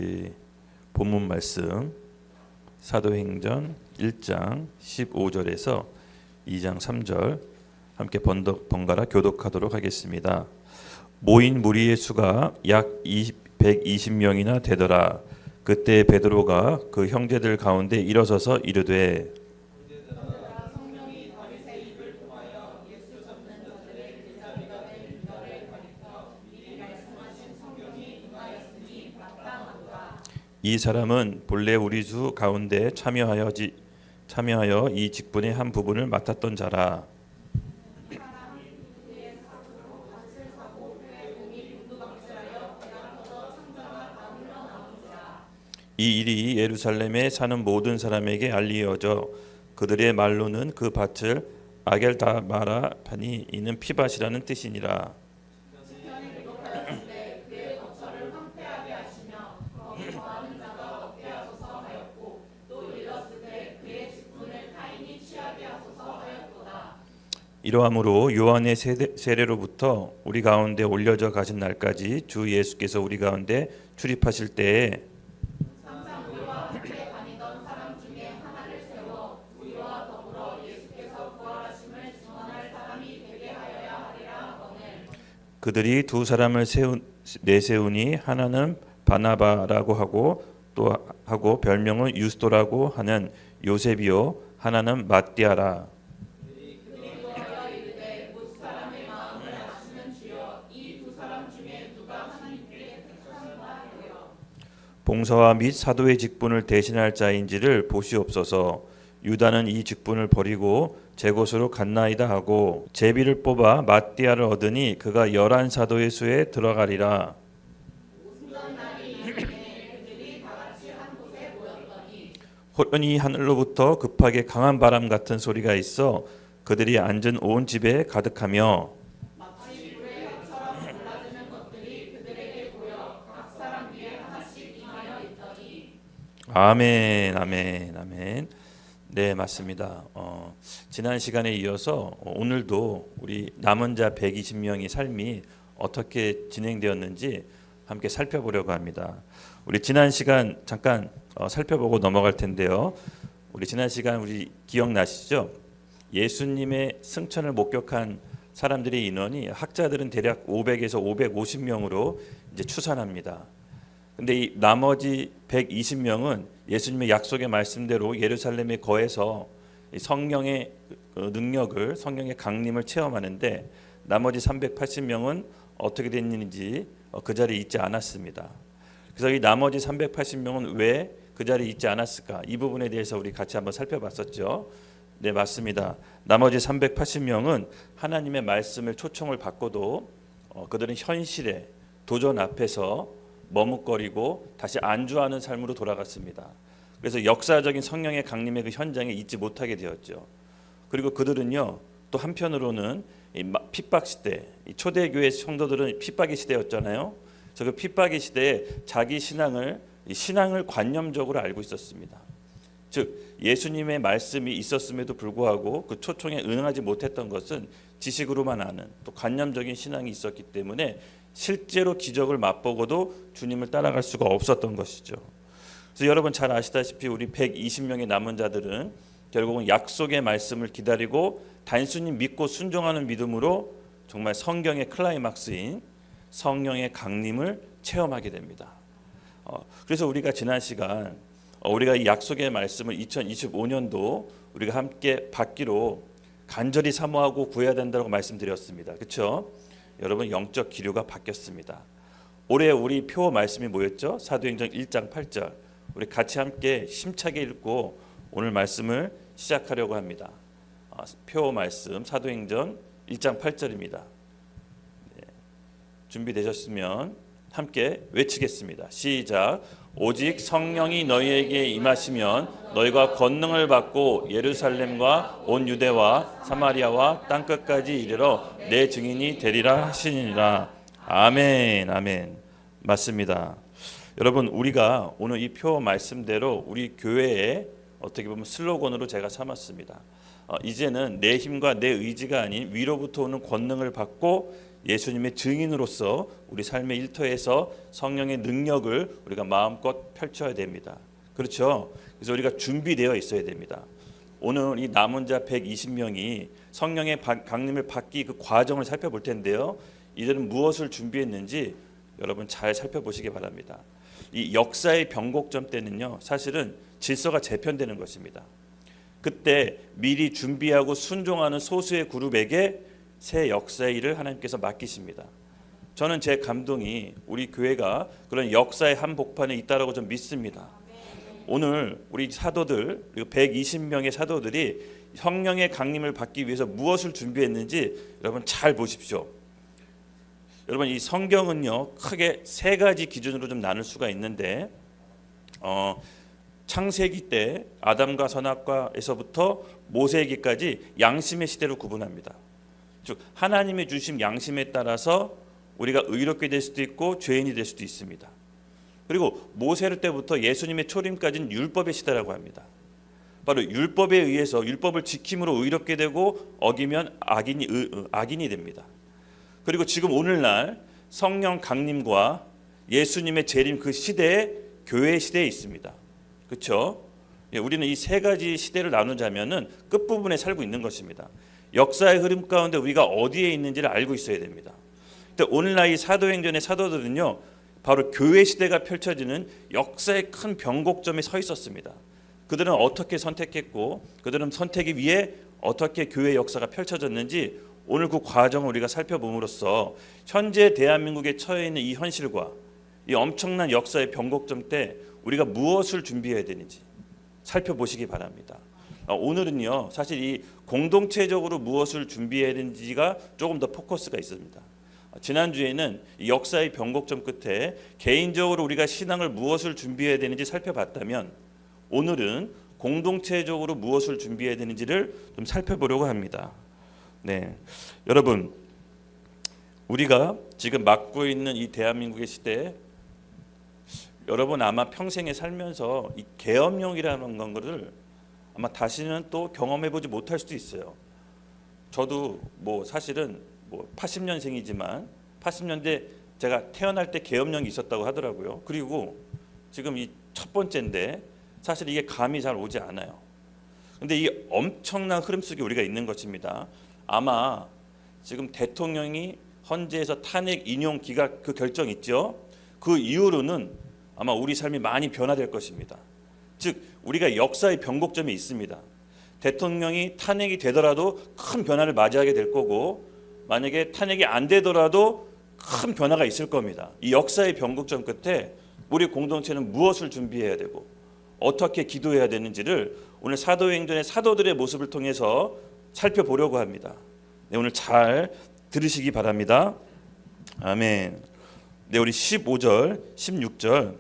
우리 본문 말씀 사도행전 1장 15절에서 2장 3절 함께 번갈아 교독하도록 하겠습니다. 모인 무리의 수가 약 120명이나 되더라. 그때 베드로가 그 형제들 가운데 일어서서 이르되 이 사람은 본래 우리 주 가운데 참여하여 이 직분의 한 부분을 맡았던 자라. 이 일이 예루살렘에 사는 모든 사람에게 알리어져 그들의 말로는 그 밭을 아겔다마라 하니 이는 피밭이라는 뜻이니라. 이러함으로 요한의 세례로부터 우리 가운데 올려져 가신 날까지 주 예수께서 우리 가운데 출입하실 때에 그들이 두 사람을 내세우니 하나는 바나바라고 하고 별명은 유스도라고 하는 요셉이요 하나는 마띠아라. 봉사와 및 사도의 직분을 대신할 자인지를 보시옵소서. 유다는 이 직분을 버리고 제 곳으로 갔나이다 하고 제비를 뽑아 마띠아를 얻으니 그가 11사도의 수에 들어가리라. 호련히 하늘로부터 급하게 강한 바람 같은 소리가 있어 그들이 앉은 온 집에 가득하며 아멘, 아멘, 아멘. 네, 맞습니다. 지난 시간에 이어서 오늘도 우리 남은 자 120명의 삶이 어떻게 진행되었는지 함께 살펴보려고 합니다. 우리 지난 시간 잠깐 살펴보고 넘어갈 텐데요. 우리 지난 시간 우리 기억나시죠? 예수님의 승천을 목격한 사람들의 인원이 학자들은 대략 500에서 550명으로 이제 추산합니다. 근데 이 나머지 120명은 예수님의 약속의 말씀대로 예루살렘에 거해서 성령의 능력을, 성령의 강림을 체험하는데 나머지 380명은 어떻게 됐는지 그 자리에 있지 않았습니다. 그래서 이 나머지 380명은 왜 그 자리에 있지 않았을까? 이 부분에 대해서 우리 같이 한번 살펴봤었죠. 네, 맞습니다. 나머지 380명은 하나님의 말씀을 초청을 받고도 그들은 현실의 도전 앞에서 머뭇거리고 다시 안주하는 삶으로 돌아갔습니다. 그래서 역사적인 성령의 강림의 그 현장에 있지 못하게 되었죠. 그리고 그들은요, 또 한편으로는 핍박 시대, 초대교회 성도들은 핍박의 시대였잖아요. 그래서 그 핍박의 시대에 자기 신앙을 관념적으로 알고 있었습니다. 즉 예수님의 말씀이 있었음에도 불구하고 그 초청에 응하지 못했던 것은 지식으로만 아는 또 관념적인 신앙이 있었기 때문에 실제로 기적을 맛보고도 주님을 따라갈 수가 없었던 것이죠. 그래서 여러분 잘 아시다시피 우리 120명의 남은 자들은 결국은 약속의 말씀을 기다리고 단순히 믿고 순종하는 믿음으로 정말 성경의 클라이막스인 성령의 강림을 체험하게 됩니다. 그래서 우리가 지난 시간 우리가 이 약속의 말씀을 2025년도 우리가 함께 받기로 간절히 사모하고 구해야 된다고 말씀드렸습니다. 그렇죠? 여러분 영적 기류가 바뀌었습니다. 올해 우리 표 말씀이 뭐였죠? 사도행전 1장 8절. 우리 같이 함께 힘차게 읽고 오늘 말씀을 시작하려고 합니다. 표 말씀 사도행전 1장 8절입니다. 네. 준비되셨으면 함께 외치겠습니다. 시작. 오직 성령이 너희에게 임하시면 너희가 권능을 받고 예루살렘과 온 유대와 사마리아와 땅끝까지 이르러 내 증인이 되리라 하시니라. 아멘, 아멘. 맞습니다. 여러분 우리가 오늘 이 표 말씀대로 우리 교회에 어떻게 보면 슬로건으로 제가 삼았습니다. 이제는 내 힘과 내 의지가 아닌 위로부터 오는 권능을 받고 예수님의 증인으로서 우리 삶의 일터에서 성령의 능력을 우리가 마음껏 펼쳐야 됩니다. 그렇죠? 그래서 우리가 준비되어 있어야 됩니다. 오늘 이 남은 자 120명이 성령의 강림을 받기 그 과정을 살펴볼 텐데요. 이들은 무엇을 준비했는지 여러분 잘 살펴보시기 바랍니다. 이 역사의 변곡점 때는요, 사실은 질서가 재편되는 것입니다. 그때 미리 준비하고 순종하는 소수의 그룹에게 새 역사의 일을 하나님께서 맡기십니다. 저는 제 감동이 우리 교회가 그런 역사의 한복판에 있다라고 좀 믿습니다. 오늘 우리 사도들, 120명의 사도들이 성령의 강림을 받기 위해서 무엇을 준비했는지 여러분 잘 보십시오. 여러분 이 성경은요, 크게 세 가지 기준으로 좀 나눌 수가 있는데, 창세기 때 아담과 선악과에서부터 모세기까지 양심의 시대로 구분합니다. 즉 하나님이 주신 양심에 따라서 우리가 의롭게 될 수도 있고 죄인이 될 수도 있습니다. 그리고 모세 때부터 예수님의 초림까지는 율법의 시대라고 합니다. 바로 율법에 의해서 율법을 지킴으로 의롭게 되고 어기면 악인이 됩니다. 그리고 지금 오늘날 성령 강림과 예수님의 재림 그 시대에 교회 시대에 있습니다. 그렇죠? 우리는 이 세 가지 시대를 나누자면은 끝부분에 살고 있는 것입니다. 역사의 흐름 가운데 우리가 어디에 있는지를 알고 있어야 됩니다. 근데 오늘날 이 사도행전의 사도들은요, 바로 교회 시대가 펼쳐지는 역사의 큰 변곡점에 서 있었습니다. 그들은 어떻게 선택했고 그들은 선택이 위해 어떻게 교회 역사가 펼쳐졌는지 오늘 그 과정을 우리가 살펴봄으로써 현재 대한민국에 처해 있는 이 현실과 이 엄청난 역사의 변곡점 때 우리가 무엇을 준비해야 되는지 살펴보시기 바랍니다. 오늘은요, 사실 이 공동체적으로 무엇을 준비해야 되는지가 조금 더 포커스가 있습니다. 지난주에는 이 역사의 변곡점 끝에 개인적으로 우리가 신앙을 무엇을 준비해야 되는지 살펴봤다면, 오늘은 공동체적으로 무엇을 준비해야 되는지를 좀 살펴보려고 합니다. 네, 여러분, 우리가 지금 맡고 있는 이 대한민국의 시대에 여러분 아마 평생에 살면서 이 계엄령이라는 것을 아마 다시는 또 경험해보지 못할 수도 있어요. 저도 사실은 80년생이지만 80년대 제가 태어날 때 계엄령이 있었다고 하더라고요. 그리고 지금 이 첫 번째인데 사실 이게 감이 잘 오지 않아요. 근데 이 엄청난 흐름 속에 우리가 있는 것입니다. 아마 지금 대통령이 헌재에서 탄핵 인용 기각 그 결정 있죠. 그 이후로는 아마 우리 삶이 많이 변화될 것입니다. 즉 우리가 역사의 변곡점이 있습니다. 대통령이 탄핵이 되더라도 큰 변화를 맞이하게 될 거고, 만약에 탄핵이 안 되더라도 큰 변화가 있을 겁니다. 이 역사의 변곡점 끝에 우리 공동체는 무엇을 준비해야 되고 어떻게 기도해야 되는지를 오늘 사도행전의 사도들의 모습을 통해서 살펴보려고 합니다. 네, 오늘 잘 들으시기 바랍니다. 아멘. 네, 우리 15절, 16절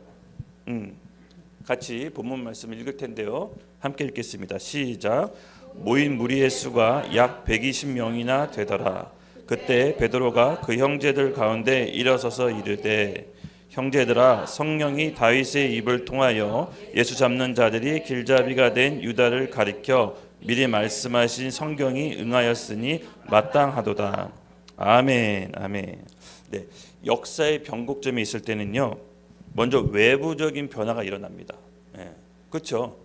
같이 본문 말씀 읽을 텐데요. 함께 읽겠습니다. 시작. 모인 무리의 수가 약 120명이나 되더라. 그때 베드로가 그 형제들 가운데 일어서서 이르되, 형제들아, 성령이 다윗의 입을 통하여 예수 잡는 자들이 길잡이가 된 유다를 가리켜 미리 말씀하신 성경이 응하였으니 마땅하도다. 아멘, 아멘. 네, 역사의 변곡점이 있을 때는요, 먼저 외부적인 변화가 일어납니다. 네, 그렇죠?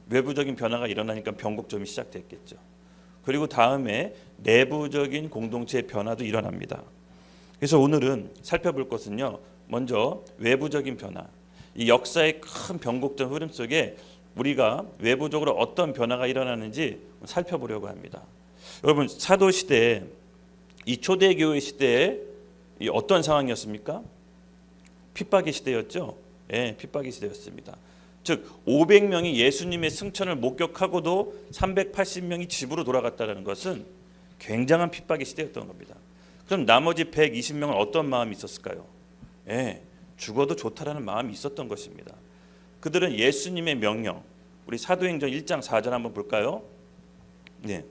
외부적인 변화가 일어나니까 변곡점이 시작됐겠죠. 그리고 다음에 내부적인 공동체의 변화도 일어납니다. 그래서 오늘은 살펴볼 것은요, 먼저 외부적인 변화, 이 역사의 큰 변곡점 흐름 속에 우리가 외부적으로 어떤 변화가 일어나는지 살펴보려고 합니다. 여러분, 사도 시대, 이 초대교회 시대에 어떤 상황이었습니까? 핍박의 시대였죠. 예, 핍박의 시대였습니다. 즉 500명이 예수님의 승천을 목격하고도 380명이 집으로 돌아갔다는 것은 굉장한 핍박의 시대였던 겁니다. 그럼 나머지 120명은 어떤 마음이 있었을까요? 예, 죽어도 좋다라는 마음이 있었던 것입니다. 그들은 예수님의 명령, 우리 사도행전 1장 4절 한번 볼까요? 네,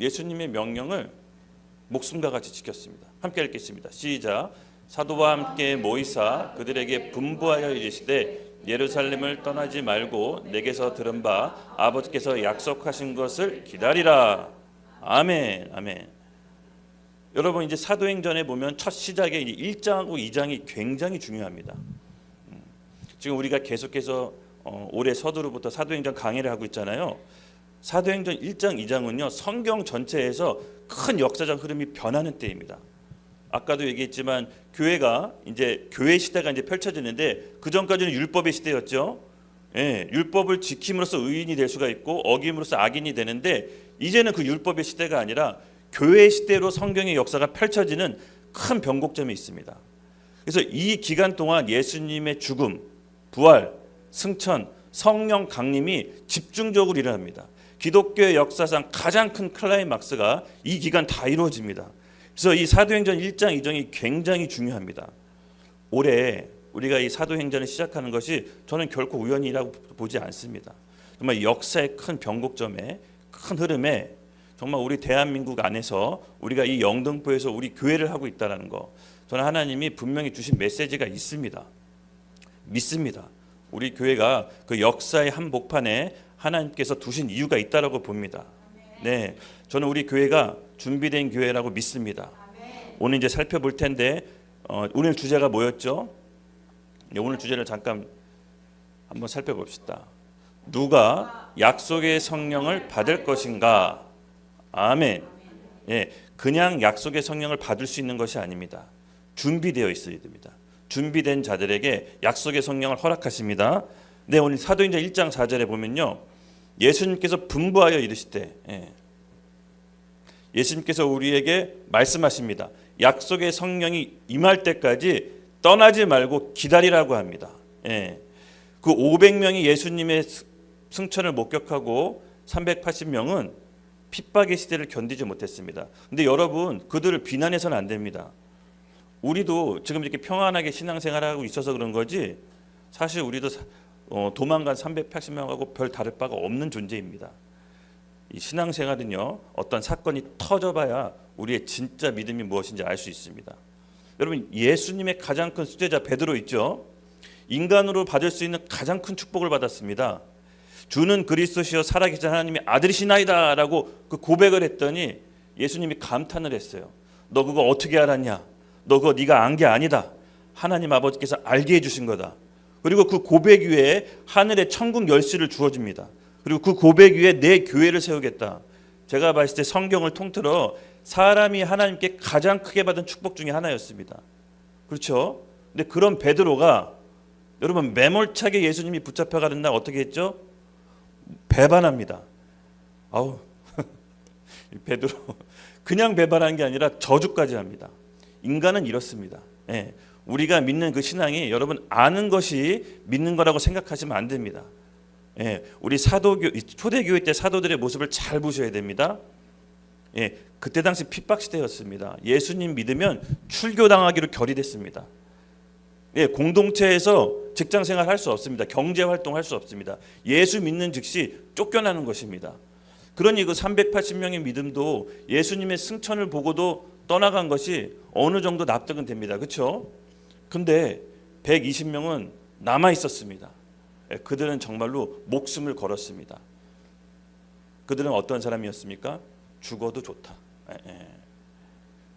예수님의 명령을 목숨과 같이 지켰습니다. 함께 읽겠습니다. 시작. 사도와 함께 모이사 그들에게 분부하여 이르시되, 예루살렘을 떠나지 말고 내게서 들은 바 아버지께서 약속하신 것을 기다리라. 아멘, 아멘. 여러분 이제 사도행전에 보면 첫 시작에 1장하고 2장이 굉장히 중요합니다. 지금 우리가 계속해서 올해 서두로부터 사도행전 강의를 하고 있잖아요. 사도행전 1장, 2장은요 성경 전체에서 큰 역사적 흐름이 변하는 때입니다. 아까도 얘기했지만 교회가 이제 교회 시대가 이제 펼쳐지는데 그 전까지는 율법의 시대였죠. 예, 율법을 지킴으로써 의인이 될 수가 있고 어김으로써 악인이 되는데 이제는 그 율법의 시대가 아니라 교회 시대로 성경의 역사가 펼쳐지는 큰 변곡점이 있습니다. 그래서 이 기간 동안 예수님의 죽음, 부활, 승천, 성령 강림이 집중적으로 일어납니다. 기독교의 역사상 가장 큰 클라이막스가 이 기간 다 이루어집니다. 그래서 이 사도행전 1장, 2장이 굉장히 중요합니다. 올해 우리가 이 사도행전을 시작하는 것이 저는 결코 우연이라고 보지 않습니다. 정말 역사의 큰 변곡점에 큰 흐름에 정말 우리 대한민국 안에서 우리가 이 영등포에서 우리 교회를 하고 있다는 거, 저는 하나님이 분명히 주신 메시지가 있습니다. 믿습니다. 우리 교회가 그 역사의 한복판에 하나님께서 두신 이유가 있다라고 봅니다. 네, 저는 우리 교회가 준비된 교회라고 믿습니다. 오늘 이제 살펴볼 텐데 오늘 주제가 뭐였죠? 오늘 주제를 잠깐 한번 살펴봅시다. 누가 약속의 성령을 받을 것인가? 아멘. 예, 그냥 약속의 성령을 받을 수 있는 것이 아닙니다. 준비되어 있어야 됩니다. 준비된 자들에게 약속의 성령을 허락하십니다. 네, 오늘 사도행전 1장 4절에 보면요, 예수님께서 분부하여 이르시되, 예수님께서 우리에게 말씀하십니다. 약속의 성령이 임할 때까지 떠나지 말고 기다리라고 합니다. 그 500명이 예수님의 승천을 목격하고 380명은 핍박의 시대를 견디지 못했습니다. 근데 여러분, 그들을 비난해서는 안 됩니다. 우리도 지금 이렇게 평안하게 신앙생활하고 있어서 그런 거지, 사실 우리도 도망간 380명하고 별 다를 바가 없는 존재입니다. 이 신앙생활은요, 어떤 사건이 터져봐야 우리의 진짜 믿음이 무엇인지 알 수 있습니다. 여러분, 예수님의 가장 큰 수제자 베드로 있죠. 인간으로 받을 수 있는 가장 큰 축복을 받았습니다. 주는 그리스도시여 살아계신 하나님의 아들이시나이다 라고 그 고백을 했더니 예수님이 감탄을 했어요. 너 그거 어떻게 알았냐? 너 그거 네가 안 게 아니다. 하나님 아버지께서 알게 해주신 거다. 그리고 그 고백 위에 하늘의 천국 열쇠를 주어집니다. 그리고 그 고백 위에 내 교회를 세우겠다. 제가 봤을 때 성경을 통틀어 사람이 하나님께 가장 크게 받은 축복 중에 하나였습니다. 그렇죠? 근데 그런 베드로가 여러분 매몰차게 예수님이 붙잡혀가는 날 어떻게 했죠? 배반합니다. 아우 베드로 그냥 배반한 게 아니라 저주까지 합니다. 인간은 이렇습니다. 우리가 믿는 그 신앙이 여러분 아는 것이 믿는 거라고 생각하시면 안 됩니다. 우리 초대교회 때 사도들의 모습을 잘 보셔야 됩니다. 그때 당시 핍박 시대였습니다. 예수님 믿으면 출교당하기로 결의됐습니다. 공동체에서 직장생활 할 수 없습니다. 경제활동 할 수 없습니다. 예수 믿는 즉시 쫓겨나는 것입니다. 그러니 그 380명의 믿음도 예수님의 승천을 보고도 떠나간 것이 어느 정도 납득은 됩니다. 그렇죠? 근데 120명은 남아 있었습니다. 그들은 정말로 목숨을 걸었습니다. 그들은 어떤 사람이었습니까? 죽어도 좋다.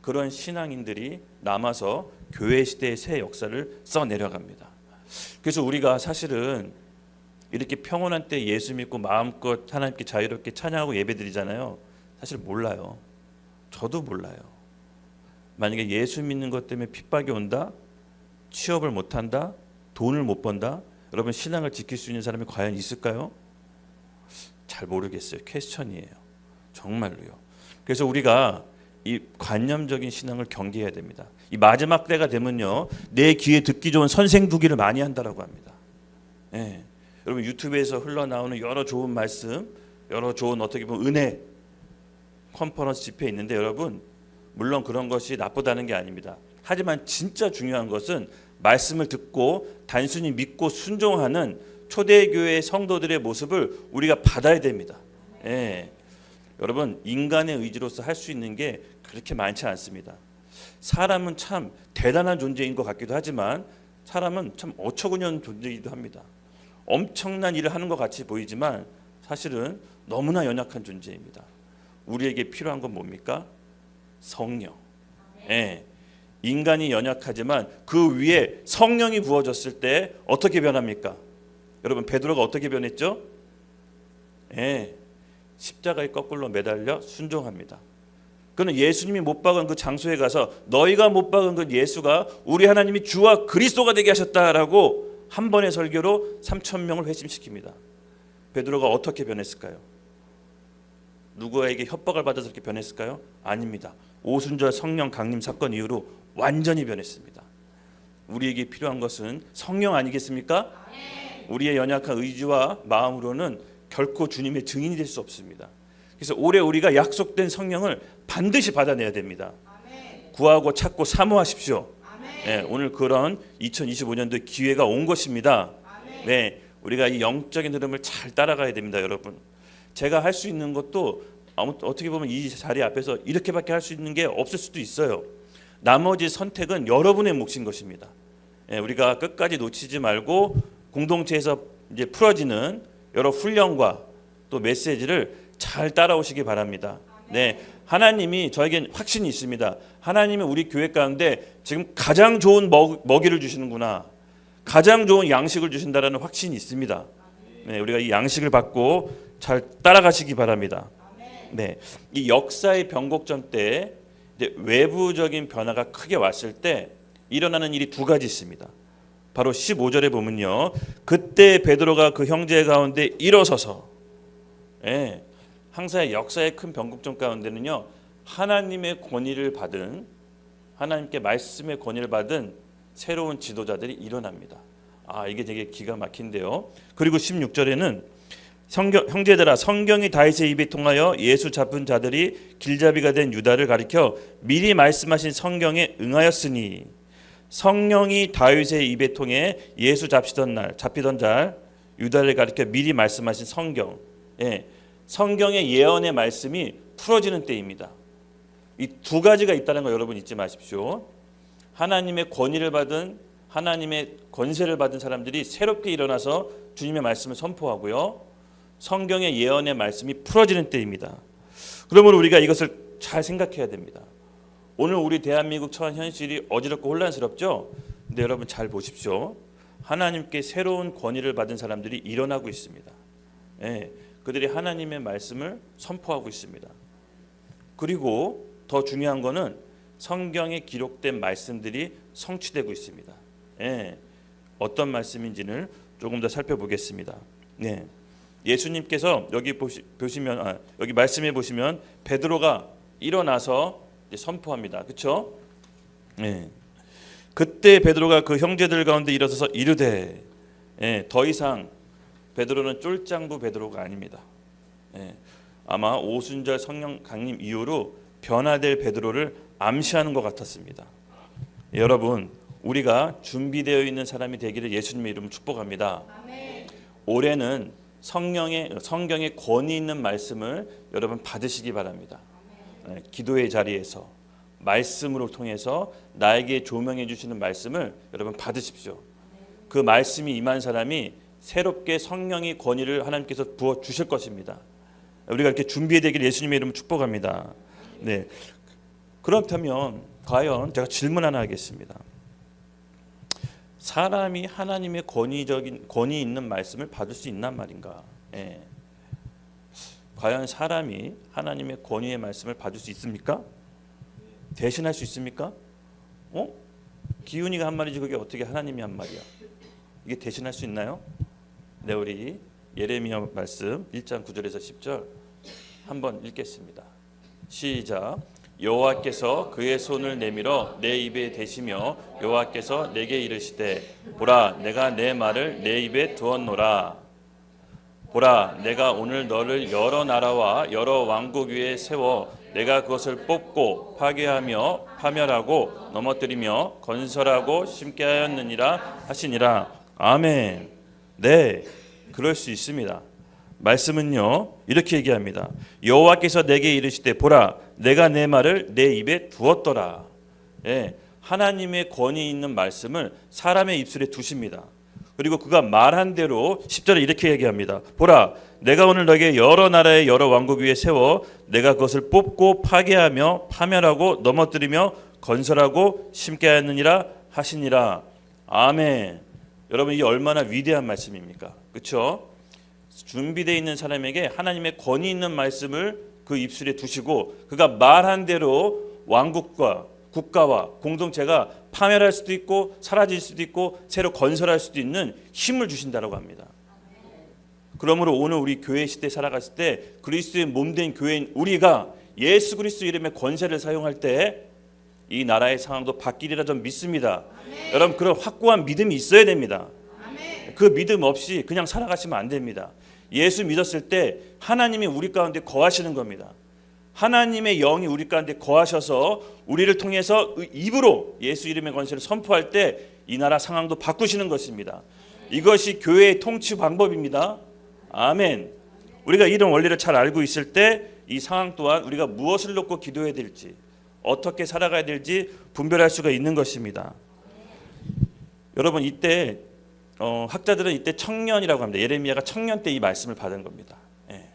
그런 신앙인들이 남아서 교회 시대의 새 역사를 써내려갑니다. 그래서 우리가 사실은 이렇게 평온한 때 예수 믿고 마음껏 하나님께 자유롭게 찬양하고 예배드리잖아요. 사실 몰라요. 저도 몰라요. 만약에 예수 믿는 것 때문에 핍박이 온다, 취업을 못한다, 돈을 못 번다, 여러분 신앙을 지킬 수 있는 사람이 과연 있을까요? 잘 모르겠어요. 퀘스천이에요. 정말로요. 그래서 우리가 이 관념적인 신앙을 경계해야 됩니다. 이 마지막 때가 되면요, 내 귀에 듣기 좋은 선생 두기를 많이 한다라고 합니다. 여러분 유튜브에서 흘러나오는 여러 좋은 말씀, 여러 좋은 어떻게 보면 은혜 컨퍼런스 집회 있는데 여러분 물론 그런 것이 나쁘다는 게 아닙니다. 하지만 진짜 중요한 것은 말씀을 듣고 단순히 믿고 순종하는 초대교회 성도들의 모습을 우리가 받아야 됩니다. 여러분 인간의 의지로서 할 수 있는 게 그렇게 많지 않습니다. 사람은 참 대단한 존재인 것 같기도 하지만 사람은 참 어처구니없는 존재이기도 합니다. 엄청난 일을 하는 것 같이 보이지만 사실은 너무나 연약한 존재입니다. 우리에게 필요한 건 뭡니까? 성령. 예. 인간이 연약하지만 그 위에 성령이 부어졌을 때 어떻게 변합니까? 여러분 베드로가 어떻게 변했죠? 예. 십자가에 거꾸로 매달려 순종합니다. 그는 예수님이 못 박은 그 장소에 가서 너희가 못 박은 그 예수가 우리 하나님이 주와 그리스도가 되게 하셨다라고 한 번의 설교로 3,000명을 회심시킵니다. 베드로가 어떻게 변했을까요? 누구에게 협박을 받아서 그렇게 변했을까요? 아닙니다. 오순절 성령 강림 사건 이후로 완전히 변했습니다. 우리에게 필요한 것은 성령 아니겠습니까? 우리의 연약한 의지와 마음으로는 결코 주님의 증인이 될 수 없습니다. 그래서 올해 우리가 약속된 성령을 반드시 받아내야 됩니다. 구하고 찾고 사모하십시오. 네, 오늘 그런 2025년도의 기회가 온 것입니다. 네, 우리가 이 영적인 흐름을 잘 따라가야 됩니다, 여러분. 제가 할 수 있는 것도 어떻게 보면 이 자리 앞에서 이렇게밖에 할 수 있는 게 없을 수도 있어요. 나머지 선택은 여러분의 몫인 것입니다. 네, 우리가 끝까지 놓치지 말고 공동체에서 이제 풀어지는 여러 훈련과 또 메시지를 잘 따라오시기 바랍니다. 네, 하나님이 저에겐 확신이 있습니다. 하나님이 우리 교회 가운데 지금 가장 좋은 먹이를 주시는구나, 가장 좋은 양식을 주신다라는 확신이 있습니다. 네, 우리가 이 양식을 받고 잘 따라가시기 바랍니다. 네, 이 역사의 변곡점 때 이제 외부적인 변화가 크게 왔을 때 일어나는 일이 두 가지 있습니다. 바로 15절에 보면요, 그때 베드로가 그 형제 가운데 일어서서, 예, 항상 역사의 큰 변곡점 가운데는요, 하나님의 권위를 받은, 하나님께 말씀의 권위를 받은 새로운 지도자들이 일어납니다. 아, 이게 되게 기가 막힌데요. 그리고 16절에는 형제들아, 성경이 다윗의 입에 통하여 예수 잡은 자들이 길잡이가 된 유다를 가리켜 미리 말씀하신 성경에 응하였으니, 성령이 다윗의 입에 통해 예수 잡히던 자 유다를 가리켜 미리 말씀하신 성경, 예, 성경의 예언의 말씀이 풀어지는 때입니다. 이 두 가지가 있다는 거 여러분 잊지 마십시오. 하나님의 권위를 받은, 하나님의 권세를 받은 사람들이 새롭게 일어나서 주님의 말씀을 선포하고요, 성경의 예언의 말씀이 풀어지는 때입니다. 그러므로 우리가 이것을 잘 생각해야 됩니다. 오늘 우리 대한민국 처한 현실이 어지럽고 혼란스럽죠? 근데 여러분 잘 보십시오. 하나님께 새로운 권위를 받은 사람들이 일어나고 있습니다. 예, 그들이 하나님의 말씀을 선포하고 있습니다. 그리고 더 중요한 거는 성경에 기록된 말씀들이 성취되고 있습니다. 예, 어떤 말씀인지를 조금 더 살펴보겠습니다. 네, 예수님께서 여기 보시면 여기 말씀해 보시면 베드로가 일어나서 선포합니다. 그렇죠? 네. 그때 베드로가 그 형제들 가운데 일어서서 이르되, 예, 더 이상 베드로는 쫄장부 베드로가 아닙니다. 예, 아마 오순절 성령 강림 이후로 변화될 베드로를 암시하는 것 같았습니다. 예, 여러분, 우리가 준비되어 있는 사람이 되기를 예수님의 이름으로 축복합니다. 아멘. 올해는 성경의 권위 있는 말씀을 여러분 받으시기 바랍니다. 기도의 자리에서 말씀으로 통해서 나에게 조명해 주시는 말씀을 여러분 받으십시오. 그 말씀이 임한 사람이 새롭게 성령의 권위를 하나님께서 부어 주실 것입니다. 우리가 이렇게 준비되기를 예수님의 이름으로 축복합니다. 네, 그렇다면 과연 제가 질문 하나 하겠습니다. 사람이 하나님의 권위 있는 말씀을 받을 수 있단 말인가? 예. 과연 사람이 하나님의 권위의 말씀을 받을 수 있습니까? 대신할 수 있습니까? 기훈이가 한 말이지 그게 어떻게 하나님이 한 말이야? 이게 대신할 수 있나요? 네, 우리 예레미야 말씀 1장 9절에서 10절 한번 읽겠습니다. 시작. 여호와께서 그의 손을 내밀어 내 입에 대시며 여호와께서 내게 이르시되 보라, 내가 내 말을 내 입에 두었노라. 보라, 내가 오늘 너를 여러 나라와 여러 왕국 위에 세워 내가 그것을 뽑고 파괴하며 파멸하고 넘어뜨리며 건설하고 심게 하였느니라 하시니라. 아멘. 네, 그럴 수 있습니다. 말씀은요 이렇게 얘기합니다. 여호와께서 내게 이르시되 보라, 내가 내 말을 내 입에 두었더라. 예, 하나님의 권위 있는 말씀을 사람의 입술에 두십니다. 그리고 그가 말한 대로 10절에 이렇게 얘기합니다. 보라, 내가 오늘 너에게 여러 나라의 여러 왕국 위에 세워 내가 그것을 뽑고 파괴하며 파멸하고 넘어뜨리며 건설하고 심게 하느니라 하시니라. 아멘. 여러분, 이게 얼마나 위대한 말씀입니까? 그렇죠? 준비되어 있는 사람에게 하나님의 권위 있는 말씀을 그 입술에 두시고 그가 말한 대로 왕국과 국가와 공동체가 파멸할 수도 있고 사라질 수도 있고 새로 건설할 수도 있는 힘을 주신다고 합니다. 그러므로 오늘 우리 교회 시대에 살아갔을 때 그리스도의 몸된 교회인 우리가 예수 그리스도 이름의 권세를 사용할 때 이 나라의 상황도 바뀌리라 좀 믿습니다. 아멘. 여러분, 그런 확고한 믿음이 있어야 됩니다. 아멘. 그 믿음 없이 그냥 살아가시면 안 됩니다. 예수 믿었을 때 하나님이 우리 가운데 거하시는 겁니다. 하나님의 영이 우리 가운데 거하셔서 우리를 통해서 입으로 예수 이름의 권세를 선포할 때 이 나라 상황도 바꾸시는 것입니다. 이것이 교회의 통치 방법입니다. 아멘. 우리가 이런 원리를 잘 알고 있을 때 이 상황 또한 우리가 무엇을 놓고 기도해야 될지 어떻게 살아가야 될지 분별할 수가 있는 것입니다. 여러분, 이때 학자들은 이때 청년이라고 합니다. 예레미야가 청년 때 이 말씀을 받은 겁니다.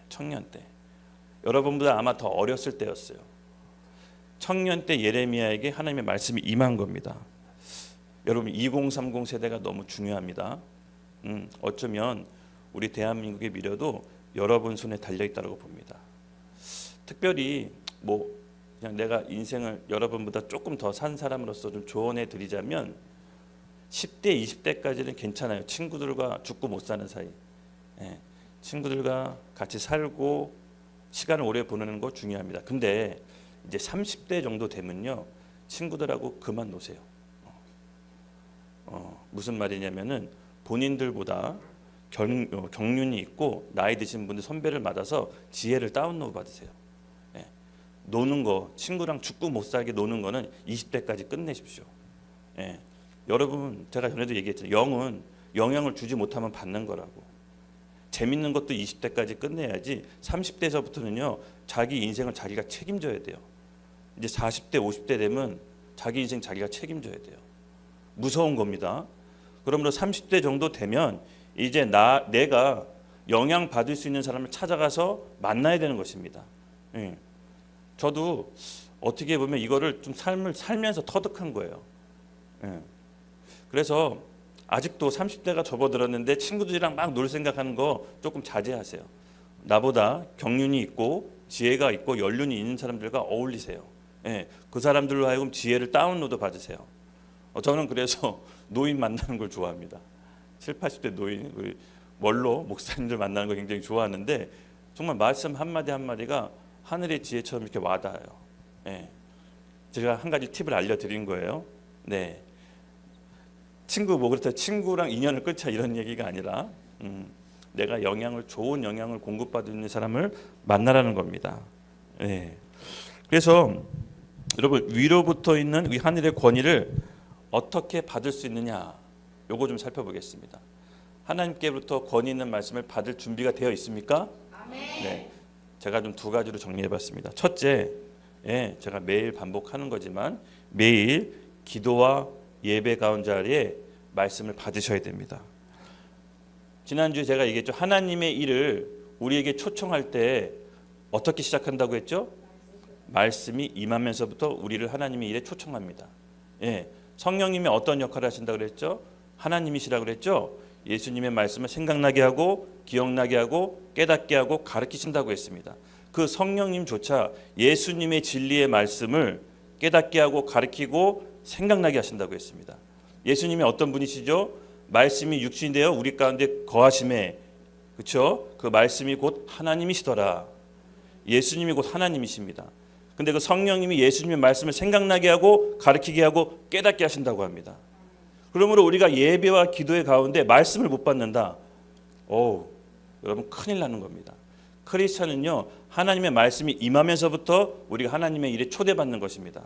청년 때. 여러분보다 아마 더 어렸을 때였어요. 청년 때 예레미야에게 하나님의 말씀이 임한 겁니다. 여러분, 2030 세대가 너무 중요합니다. 어쩌면 우리 대한민국의 미래도 여러분 손에 달려있다고 봅니다. 특별히 그냥 내가 인생을 여러분보다 조금 더 산 사람으로서 좀 조언해 드리자면 10대, 20대까지는 괜찮아요. 친구들과 죽고 못 사는 사이. 친구들과 같이 살고 시간을 오래 보내는 거 중요합니다. 근데 이제 30대 정도 되면요, 친구들하고 그만 노세요. 무슨 말이냐면은 본인들보다 경륜이 있고 나이 드신 분들 선배를 받아서 지혜를 다운로드 받으세요. 노는 거, 친구랑 죽고 못 살게 노는 거는 20대까지 끝내십시오. 여러분, 제가 전에도 얘기했잖아요. 영은 영향을 주지 못하면 받는 거라고. 재밌는 것도 20대까지 끝내야지 30대에서부터는요 자기 인생을 자기가 책임져야 돼요. 이제 40대 50대 되면 자기 인생 자기가 책임져야 돼요. 무서운 겁니다. 그러므로 30대 정도 되면 이제 내가 영향 받을 수 있는 사람을 찾아가서 만나야 되는 것입니다. 저도 어떻게 보면 이거를 좀 삶을 살면서 터득한 거예요. 그래서 아직도 30대가 접어들었는데 친구들이랑 막 놀 생각하는 거 조금 자제하세요. 나보다 경륜이 있고 지혜가 있고 연륜이 있는 사람들과 어울리세요. 그 사람들로 하여금 지혜를 다운로드 받으세요. 저는 그래서 노인 만나는 걸 좋아합니다. 7, 80대 노인, 우리 원로 목사님들 만나는 거 굉장히 좋아하는데 정말 말씀 한마디 한마디가 하늘의 지혜처럼 이렇게 와닿아요. 제가 한 가지 팁을 알려드린 거예요. 그렇다고 친구랑 인연을 끊자 이런 얘기가 아니라 내가 좋은 영향을 공급받는 사람을 만나라는 겁니다. 그래서 여러분, 위로부터 있는 이 하늘의 권위를 어떻게 받을 수 있느냐, 요거 좀 살펴보겠습니다. 하나님께로부터 권위 있는 말씀을 받을 준비가 되어 있습니까? 아멘. 제가 좀 두 가지로 정리해봤습니다. 첫째, 제가 매일 반복하는 거지만 매일 기도와 예배 가운 자리에 말씀을 받으셔야 됩니다. 지난주에 제가 얘기했죠. 하나님의 일을 우리에게 초청할 때 어떻게 시작한다고 했죠? 말씀이 임하면서부터 우리를 하나님의 일에 초청합니다. 성령님이 어떤 역할을 하신다고 그랬죠? 하나님이시라고 그랬죠? 예수님의 말씀을 생각나게 하고 기억나게 하고 깨닫게 하고 가르치신다고 했습니다. 그 성령님조차 예수님의 진리의 말씀을 깨닫게 하고 가르치고 생각나게 하신다고 했습니다. 예수님이 어떤 분이시죠? 말씀이 육신이 되어 우리 가운데 거하심에, 그렇죠? 그 말씀이 곧 하나님이시더라. 예수님이 곧 하나님이십니다. 근데 그 성령님이 예수님의 말씀을 생각나게 하고 가르치게 하고 깨닫게 하신다고 합니다. 그러므로 우리가 예배와 기도의 가운데 말씀을 못 받는다. 여러분, 큰일 나는 겁니다. 크리스천은요, 하나님의 말씀이 임하면서부터 우리가 하나님의 일에 초대받는 것입니다.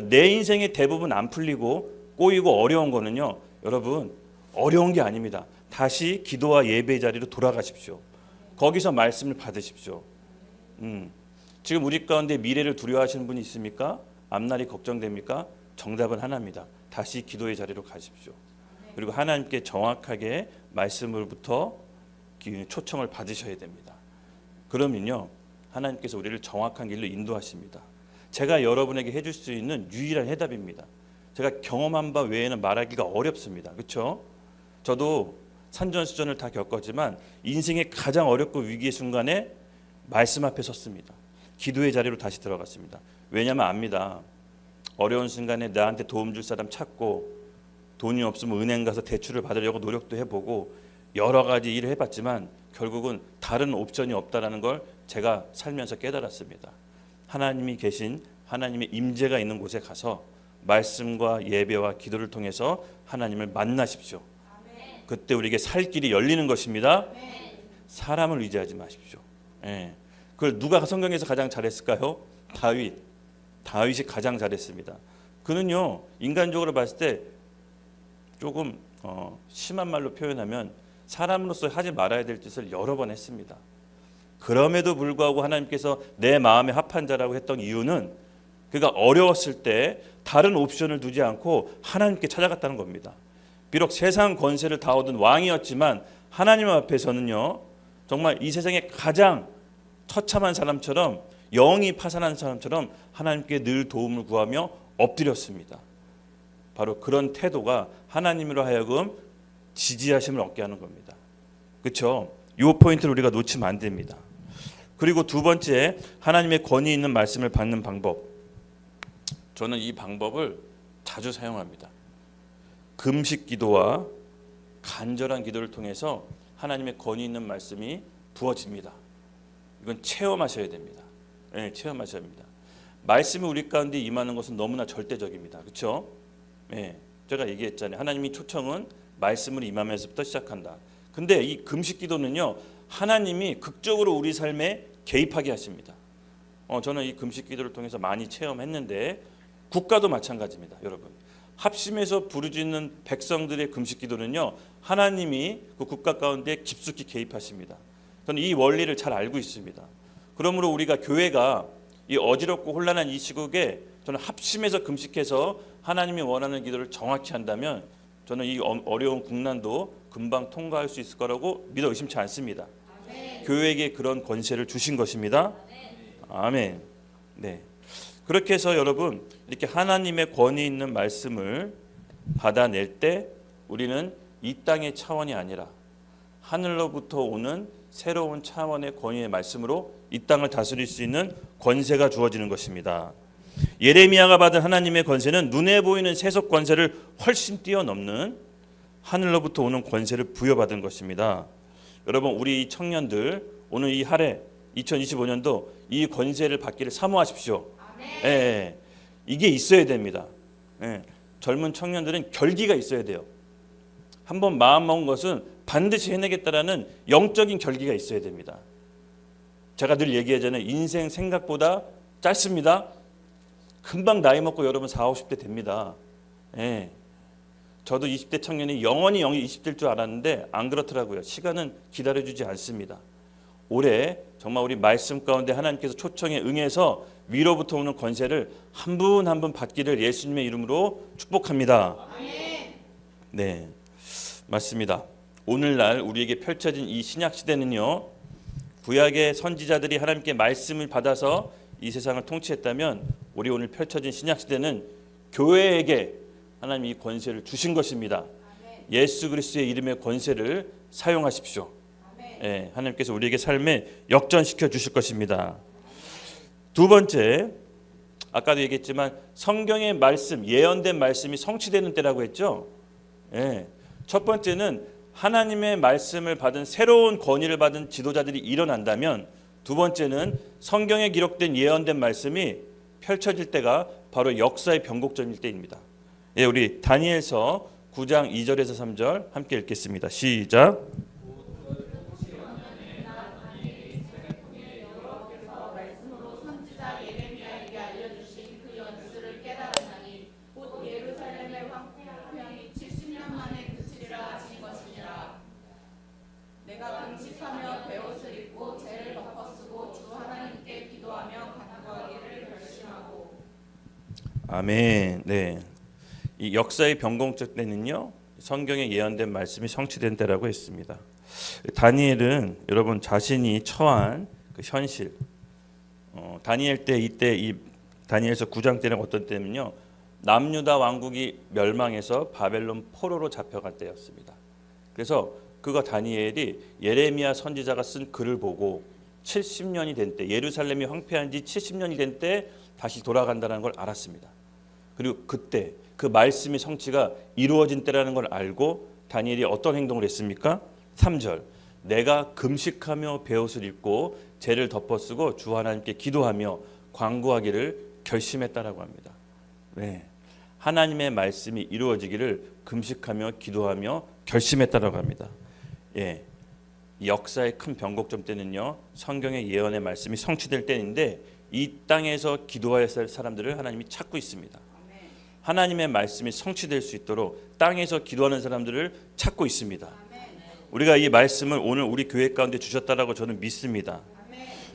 내 인생의 대부분 안 풀리고 꼬이고 어려운 거는요, 여러분, 어려운 게 아닙니다. 다시 기도와 예배의 자리로 돌아가십시오. 거기서 말씀을 받으십시오. 지금 우리 가운데 미래를 두려워하시는 분이 있습니까? 앞날이 걱정됩니까? 정답은 하나입니다. 다시 기도의 자리로 가십시오. 그리고 하나님께 정확하게 말씀으로부터 초청을 받으셔야 됩니다. 그러면요, 하나님께서 우리를 정확한 길로 인도하십니다. 제가 여러분에게 해줄 수 있는 유일한 해답입니다. 제가 경험한 바 외에는 말하기가 어렵습니다. 그렇죠? 저도 산전수전을 다 겪었지만 인생의 가장 어렵고 위기의 순간에 말씀 앞에 섰습니다. 기도의 자리로 다시 들어갔습니다. 왜냐하면 압니다. 어려운 순간에 나한테 도움 줄 사람 찾고, 돈이 없으면 은행 가서 대출을 받으려고 노력도 해보고 여러 가지 일을 해봤지만 결국은 다른 옵션이 없다라는 걸 제가 살면서 깨달았습니다. 하나님이 계신, 하나님의 임재가 있는 곳에 가서 말씀과 예배와 기도를 통해서 하나님을 만나십시오. 그때 우리에게 살 길이 열리는 것입니다. 사람을 의지하지 마십시오. 그걸 누가 성경에서 가장 잘했을까요? 다윗이 가장 잘했습니다. 그는요, 인간적으로 봤을 때 조금 심한 말로 표현하면 사람으로서 하지 말아야 될 짓을 여러 번 했습니다. 그럼에도 불구하고 하나님께서 내 마음에 합한 자라고 했던 이유는 그가 어려웠을 때 다른 옵션을 두지 않고 하나님께 찾아갔다는 겁니다. 비록 세상 권세를 다 얻은 왕이었지만 하나님 앞에서는요, 정말 이 세상에 가장 처참한 사람처럼, 영이 파산한 사람처럼 하나님께 늘 도움을 구하며 엎드렸습니다. 바로 그런 태도가 하나님으로 하여금 지지하심을 얻게 하는 겁니다. 그렇죠? 이 포인트를 우리가 놓치면 안 됩니다. 그리고 두 번째, 하나님의 권위 있는 말씀을 받는 방법. 저는 이 방법을 자주 사용합니다. 금식 기도와 간절한 기도를 통해서 하나님의 권위 있는 말씀이 부어집니다. 이건 체험하셔야 됩니다. 체험하셔야 합니다. 말씀이 우리 가운데 임하는 것은 너무나 절대적입니다. 그렇죠? 제가 얘기했잖아요. 하나님이 초청은 말씀을 임하면서부터 시작한다. 근데 이 금식 기도는요, 하나님이 극적으로 우리 삶에 개입하게 하십니다. 저는 이 금식 기도를 통해서 많이 체험했는데, 국가도 마찬가지입니다. 여러분, 합심해서 부르짖는 백성들의 금식 기도는요, 하나님이 그 국가 가운데 깊숙이 개입하십니다. 저는 이 원리를 잘 알고 있습니다. 그러므로 우리가 교회가 이 어지럽고 혼란한 이 시국에 저는 합심해서 금식해서 하나님이 원하는 기도를 정확히 한다면 저는 이 어려운 국난도 금방 통과할 수 있을 거라고 믿어 의심치 않습니다. 아멘. 교회에게 그런 권세를 주신 것입니다. 아멘. 네. 그렇게 해서 여러분, 이렇게 하나님의 권위 있는 말씀을 받아낼 때 우리는 이 땅의 차원이 아니라 하늘로부터 오는 새로운 차원의 권위의 말씀으로 이 땅을 다스릴 수 있는 권세가 주어지는 것입니다. 예레미야가 받은 하나님의 권세는 눈에 보이는 세속 권세를 훨씬 뛰어넘는 하늘로부터 오는 권세를 부여받은 것입니다. 여러분, 우리 청년들 오늘 이 한 해 2025년도 이 권세를 받기를 사모하십시오. 이게 있어야 됩니다. 젊은 청년들은 결기가 있어야 돼요. 한번 마음먹은 것은 반드시 해내겠다라는 영적인 결기가 있어야 됩니다. 제가 늘 얘기하잖아요. 인생 생각보다 짧습니다. 금방 나이 먹고 여러분 40, 50대 됩니다. 저도 20대 청년이 영원히 20대일 줄 알았는데 안 그렇더라고요. 시간은 기다려주지 않습니다. 올해 정말 우리 말씀 가운데 하나님께서 초청에 응해서 위로부터 오는 권세를 한 분 한 분 받기를 예수님의 이름으로 축복합니다. 네, 맞습니다. 오늘날 우리에게 펼쳐진 이 신약 시대는요, 구약의 선지자들이 하나님께 말씀을 받아서 이 세상을 통치했다면 우리 오늘 펼쳐진 신약 시대는 교회에게 하나님이 이 권세를 주신 것입니다. 예수 그리스도의 이름의 권세를 사용하십시오. 하나님께서 우리에게 삶에 역전시켜 주실 것입니다. 두 번째, 아까도 얘기했지만 성경의 말씀, 예언된 말씀이 성취되는 때라고 했죠. 첫 번째는 하나님의 말씀을 받은 새로운 권위를 받은 지도자들이 일어난다면, 두 번째는 성경에 기록된 예언된 말씀이 펼쳐질 때가 바로 역사의 변곡점일 때입니다. 우리 다니엘서 9장 2절에서 3절 함께 읽겠습니다. 시작. 아멘. 네, 이 역사의 변곡점 때는요, 성경에 예언된 말씀이 성취된 때라고 했습니다. 다니엘은 여러분 자신이 처한 그 현실, 다니엘 때 이때 이 다니엘서 9장 때는 어떤 때면요, 남유다 왕국이 멸망해서 바벨론 포로로 잡혀갈 때였습니다. 그래서 그가 다니엘이 예레미야 선지자가 쓴 글을 보고 70년이 된 때, 예루살렘이 황폐한 지 70년이 된 때 다시 돌아간다는 걸 알았습니다. 그리고 그때 그 말씀의 성취가 이루어진 때라는 걸 알고 다니엘이 어떤 행동을 했습니까? 3절, 내가 금식하며 베옷을 입고 죄를 덮어쓰고 주 하나님께 기도하며 간구하기를 결심했다라고 합니다. 네, 하나님의 말씀이 이루어지기를 금식하며 기도하며 결심했다라고 합니다. 예, 역사의 큰 변곡점 때는요, 성경의 예언의 말씀이 성취될 때인데 이 땅에서 기도해야 할 사람들을 하나님이 찾고 있습니다. 하나님의 말씀이 성취될 수 있도록 땅에서 기도하는 사람들을 찾고 있습니다. 우리가 이 말씀을 오늘 우리 교회 가운데 주셨다라고 저는 믿습니다.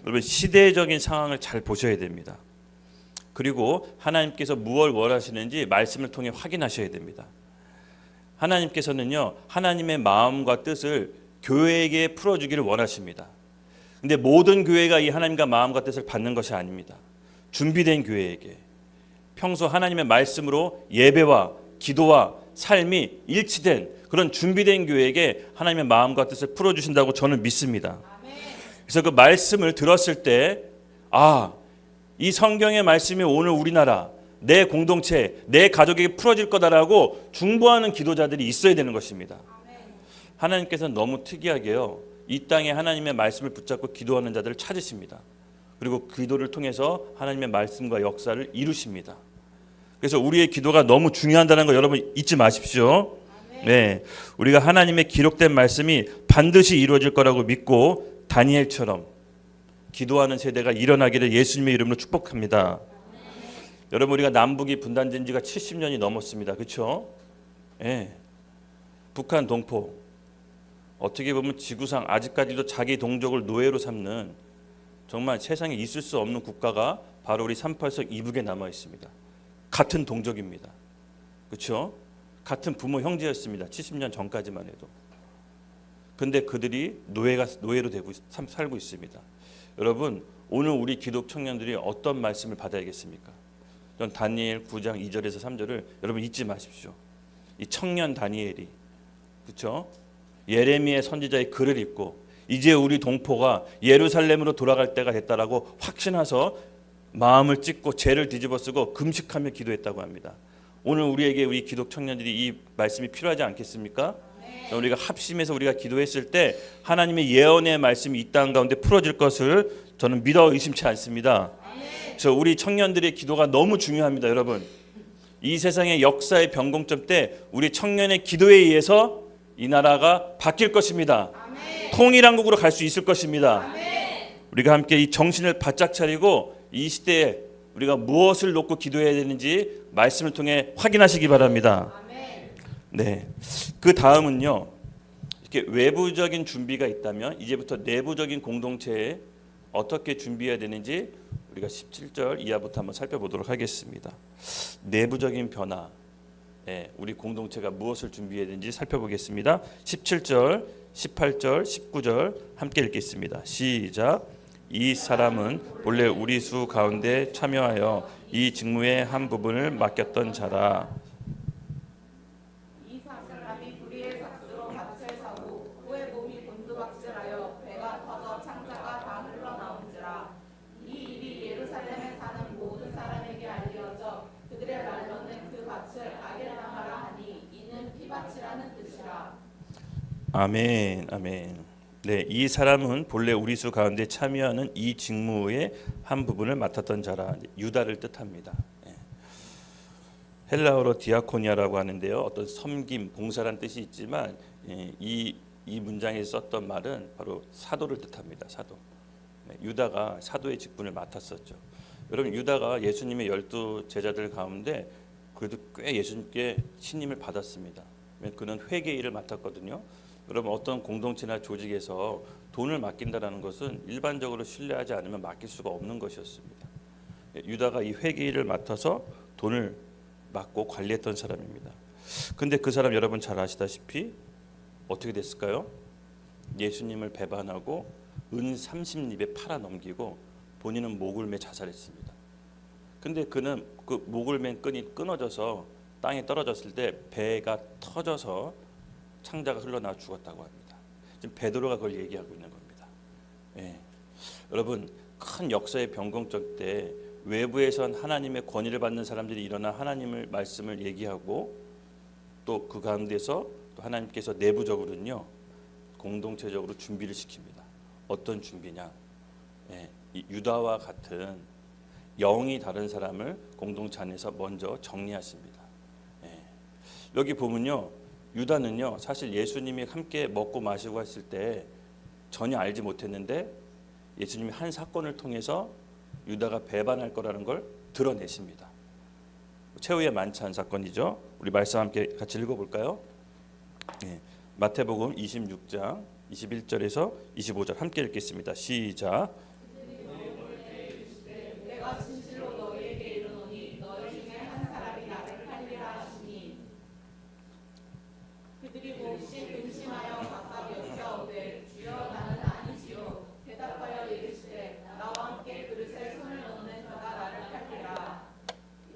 여러분, 시대적인 상황을 잘 보셔야 됩니다. 그리고 하나님께서 무엇을 원하시는지 말씀을 통해 확인하셔야 됩니다. 하나님께서는요, 하나님의 마음과 뜻을 교회에게 풀어주기를 원하십니다. 근데 모든 교회가 이 하나님과 마음과 뜻을 받는 것이 아닙니다. 준비된 교회에게 평소 하나님의 말씀으로 예배와 기도와 삶이 일치된 그런 준비된 교회에게 하나님의 마음과 뜻을 풀어주신다고 저는 믿습니다. 그래서 그 말씀을 들었을 때, 이 성경의 말씀이 오늘 우리나라, 내 공동체, 내 가족에게 풀어질 거다라고 중보하는 기도자들이 있어야 되는 것입니다. 하나님께서는 너무 특이하게요, 이 땅에 하나님의 말씀을 붙잡고 기도하는 자들을 찾으십니다. 그리고 기도를 통해서 하나님의 말씀과 역사를 이루십니다. 그래서 우리의 기도가 너무 중요하다는 거 여러분 잊지 마십시오. 네, 우리가 하나님의 기록된 말씀이 반드시 이루어질 거라고 믿고 다니엘처럼 기도하는 세대가 일어나기를 예수님의 이름으로 축복합니다. 여러분, 우리가 남북이 분단된 지가 70년이 넘었습니다. 그렇죠? 네. 북한 동포, 어떻게 보면 지구상 아직까지도 자기 동족을 노예로 삼는 정말 세상에 있을 수 없는 국가가 바로 우리 38석 이북에 남아 있습니다. 같은 동족입니다. 그렇죠? 같은 부모 형제였습니다. 70년 전까지만 해도. 근데 그들이 노예로 되고 살고 있습니다. 여러분, 오늘 우리 기독 청년들이 어떤 말씀을 받아야겠습니까? 전 다니엘 9장 2절에서 3절을 여러분 잊지 마십시오. 이 청년 다니엘이, 그렇죠? 예레미야 선지자의 글을 읽고 이제 우리 동포가 예루살렘으로 돌아갈 때가 됐다라고 확신해서 마음을 찢고 죄를 뒤집어쓰고 금식하며 기도했다고 합니다. 오늘 우리에게, 우리 기독 청년들이 이 말씀이 필요하지 않겠습니까? 네. 우리가 합심해서 우리가 기도했을 때 하나님의 예언의 말씀이 이 땅 가운데 풀어질 것을 저는 믿어 의심치 않습니다. 네. 그래서 우리 청년들의 기도가 너무 중요합니다. 여러분, 이 세상의 역사의 변곡점 때 우리 청년의 기도에 의해서 이 나라가 바뀔 것입니다. 아멘. 통일한국으로 갈 수 있을 것입니다. 아멘. 우리가 함께 이 정신을 바짝 차리고 이 시대에 우리가 무엇을 놓고 기도해야 되는지 말씀을 통해 확인하시기 바랍니다. 아멘. 네, 그 다음은요, 이렇게 외부적인 준비가 있다면 이제부터 내부적인 공동체에 어떻게 준비해야 되는지 우리가 17절 이하부터 한번 살펴보도록 하겠습니다. 내부적인 변화, 우리 공동체가 무엇을 준비해야 되는지 살펴보겠습니다. 17절, 18절, 19절 함께 읽겠습니다. 시작. 이 사람은 본래 우리 수 가운데 참여하여 이 직무의 한 부분을 맡겼던 자라. 이 사람이 불의의 삭수로 밭을 사고 그의 몸이 곤두박질하여 배가 터져 창자가 다 흘러나온지라. 이 일이 예루살렘에 사는 모든 사람에게 알려져 그들의 말로는 그 밭을 아겔당하라 하니 이는 피밭이라는 뜻이라. 아멘, 아멘. 네, 이 사람은 본래 우리 수 가운데 참여하는 이 직무의 한 부분을 맡았던 자라. 유다를 뜻합니다. 헬라어로 디아코니아라고 하는데요, 어떤 섬김, 봉사란 뜻이 있지만 이 문장에서 썼던 말은 바로 사도를 뜻합니다. 사도. 유다가 사도의 직분을 맡았었죠. 여러분, 유다가 예수님의 12 제자들 가운데 그래도 꽤 예수님께 신임을 받았습니다. 그는 회계 일을 맡았거든요. 여러분, 어떤 공동체나 조직에서 돈을 맡긴다는 것은 일반적으로 신뢰하지 않으면 맡길 수가 없는 것이었습니다. 유다가 이 회계 일을 맡아서 돈을 맡고 관리했던 사람입니다. 근데 그 사람 여러분 잘 아시다시피 어떻게 됐을까요? 예수님을 배반하고 은 30립에 팔아 넘기고 본인은 목을 매 자살했습니다. 근데 그는 그 목을 맨 끈이 끊어져서 땅에 떨어졌을 때 배가 터져서 창자가 흘러나와 죽었다고 합니다. 지금 베드로가 그걸 얘기하고 있는 겁니다. 예. 여러분, 큰 역사의 변곡적 때 외부에선 하나님의 권위를 받는 사람들이 일어나 하나님의 말씀을 얘기하고 또 그 가운데서 또 하나님께서 내부적으로는요 공동체적으로 준비를 시킵니다. 어떤 준비냐? 예, 이 유다와 같은 영이 다른 사람을 공동체 안에서 먼저 정리하십니다. 예. 여기 보면요, 유다는요 사실 예수님이 함께 먹고 마시고 했을 때 전혀 알지 못했는데 예수님이 한 사건을 통해서 유다가 배반할 거라는 걸 드러내십니다. 최후의 만찬 사건이죠. 우리 말씀 함께 같이 읽어볼까요? 예. 마태복음 26장 21절에서 25절 함께 읽겠습니다. 시작. 내가 진실로 너희에게 이르노니 너희 중에 한 사람이 나를 팔리라 하시니 그들이 몹시 근심하여 각각 여쭈어오되 주여 나는 아니지요. 대답하여 이르시되 나와 함께 그릇에 손을 넣는 자가 나를 팔리라.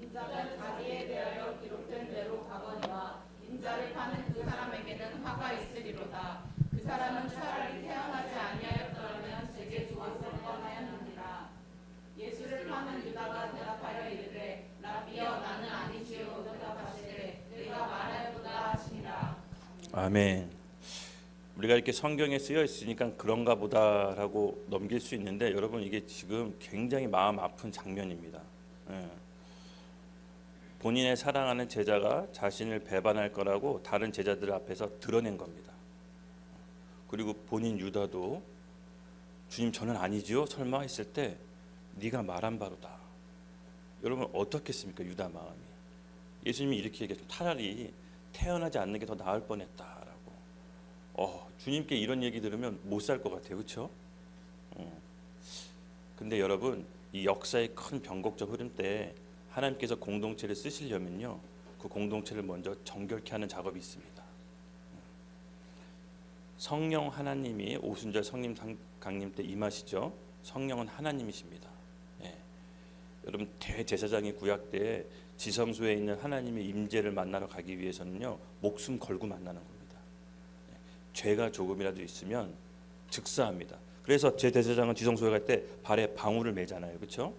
인자는 자기에 대하여 기록된 대로 가거니와 인자를 파는 그 사람에게는 화가 있으리로다. 그 사람은 차라리 태어나지 아니하였더라면 제게 주었을 뻔하였느니라. 예수를 파는 유다가 대답하여 이르되 라비여 나는 아니지요. 대답하시되 내가 말하였도다 하시니라. 아멘. 우리가 이렇게 성경에 쓰여 있으니까 그런가 보다라고 넘길 수 있는데 여러분 이게 지금 굉장히 마음 아픈 장면입니다. 예. 본인의 사랑하는 제자가 자신을 배반할 거라고 다른 제자들 앞에서 드러낸 겁니다. 그리고 본인 유다도 주님 저는 아니지요 설마 했을 때 네가 말한 바로다. 여러분 어떻겠습니까? 유다 마음이. 예수님이 이렇게 얘기했죠. 차라리 태어나지 않는 게 더 나을 뻔했다라고. 주님께 이런 얘기 들으면 못 살 것 같아요. 그렇죠? 근데 여러분 이 역사의 큰 변곡적 흐름 때 하나님께서 공동체를 쓰시려면요 그 공동체를 먼저 정결케 하는 작업이 있습니다. 성령 하나님이 오순절 성림 강림 때 임하시죠. 성령은 하나님이십니다. 예. 여러분 대제사장이 구약 때 지성소에 있는 하나님의 임재를 만나러 가기 위해서는요 목숨 걸고 만나는 겁니다. 예. 죄가 조금이라도 있으면 즉사합니다. 그래서 제 대제사장은 지성소에 갈 때 발에 방울을 매잖아요, 그렇죠?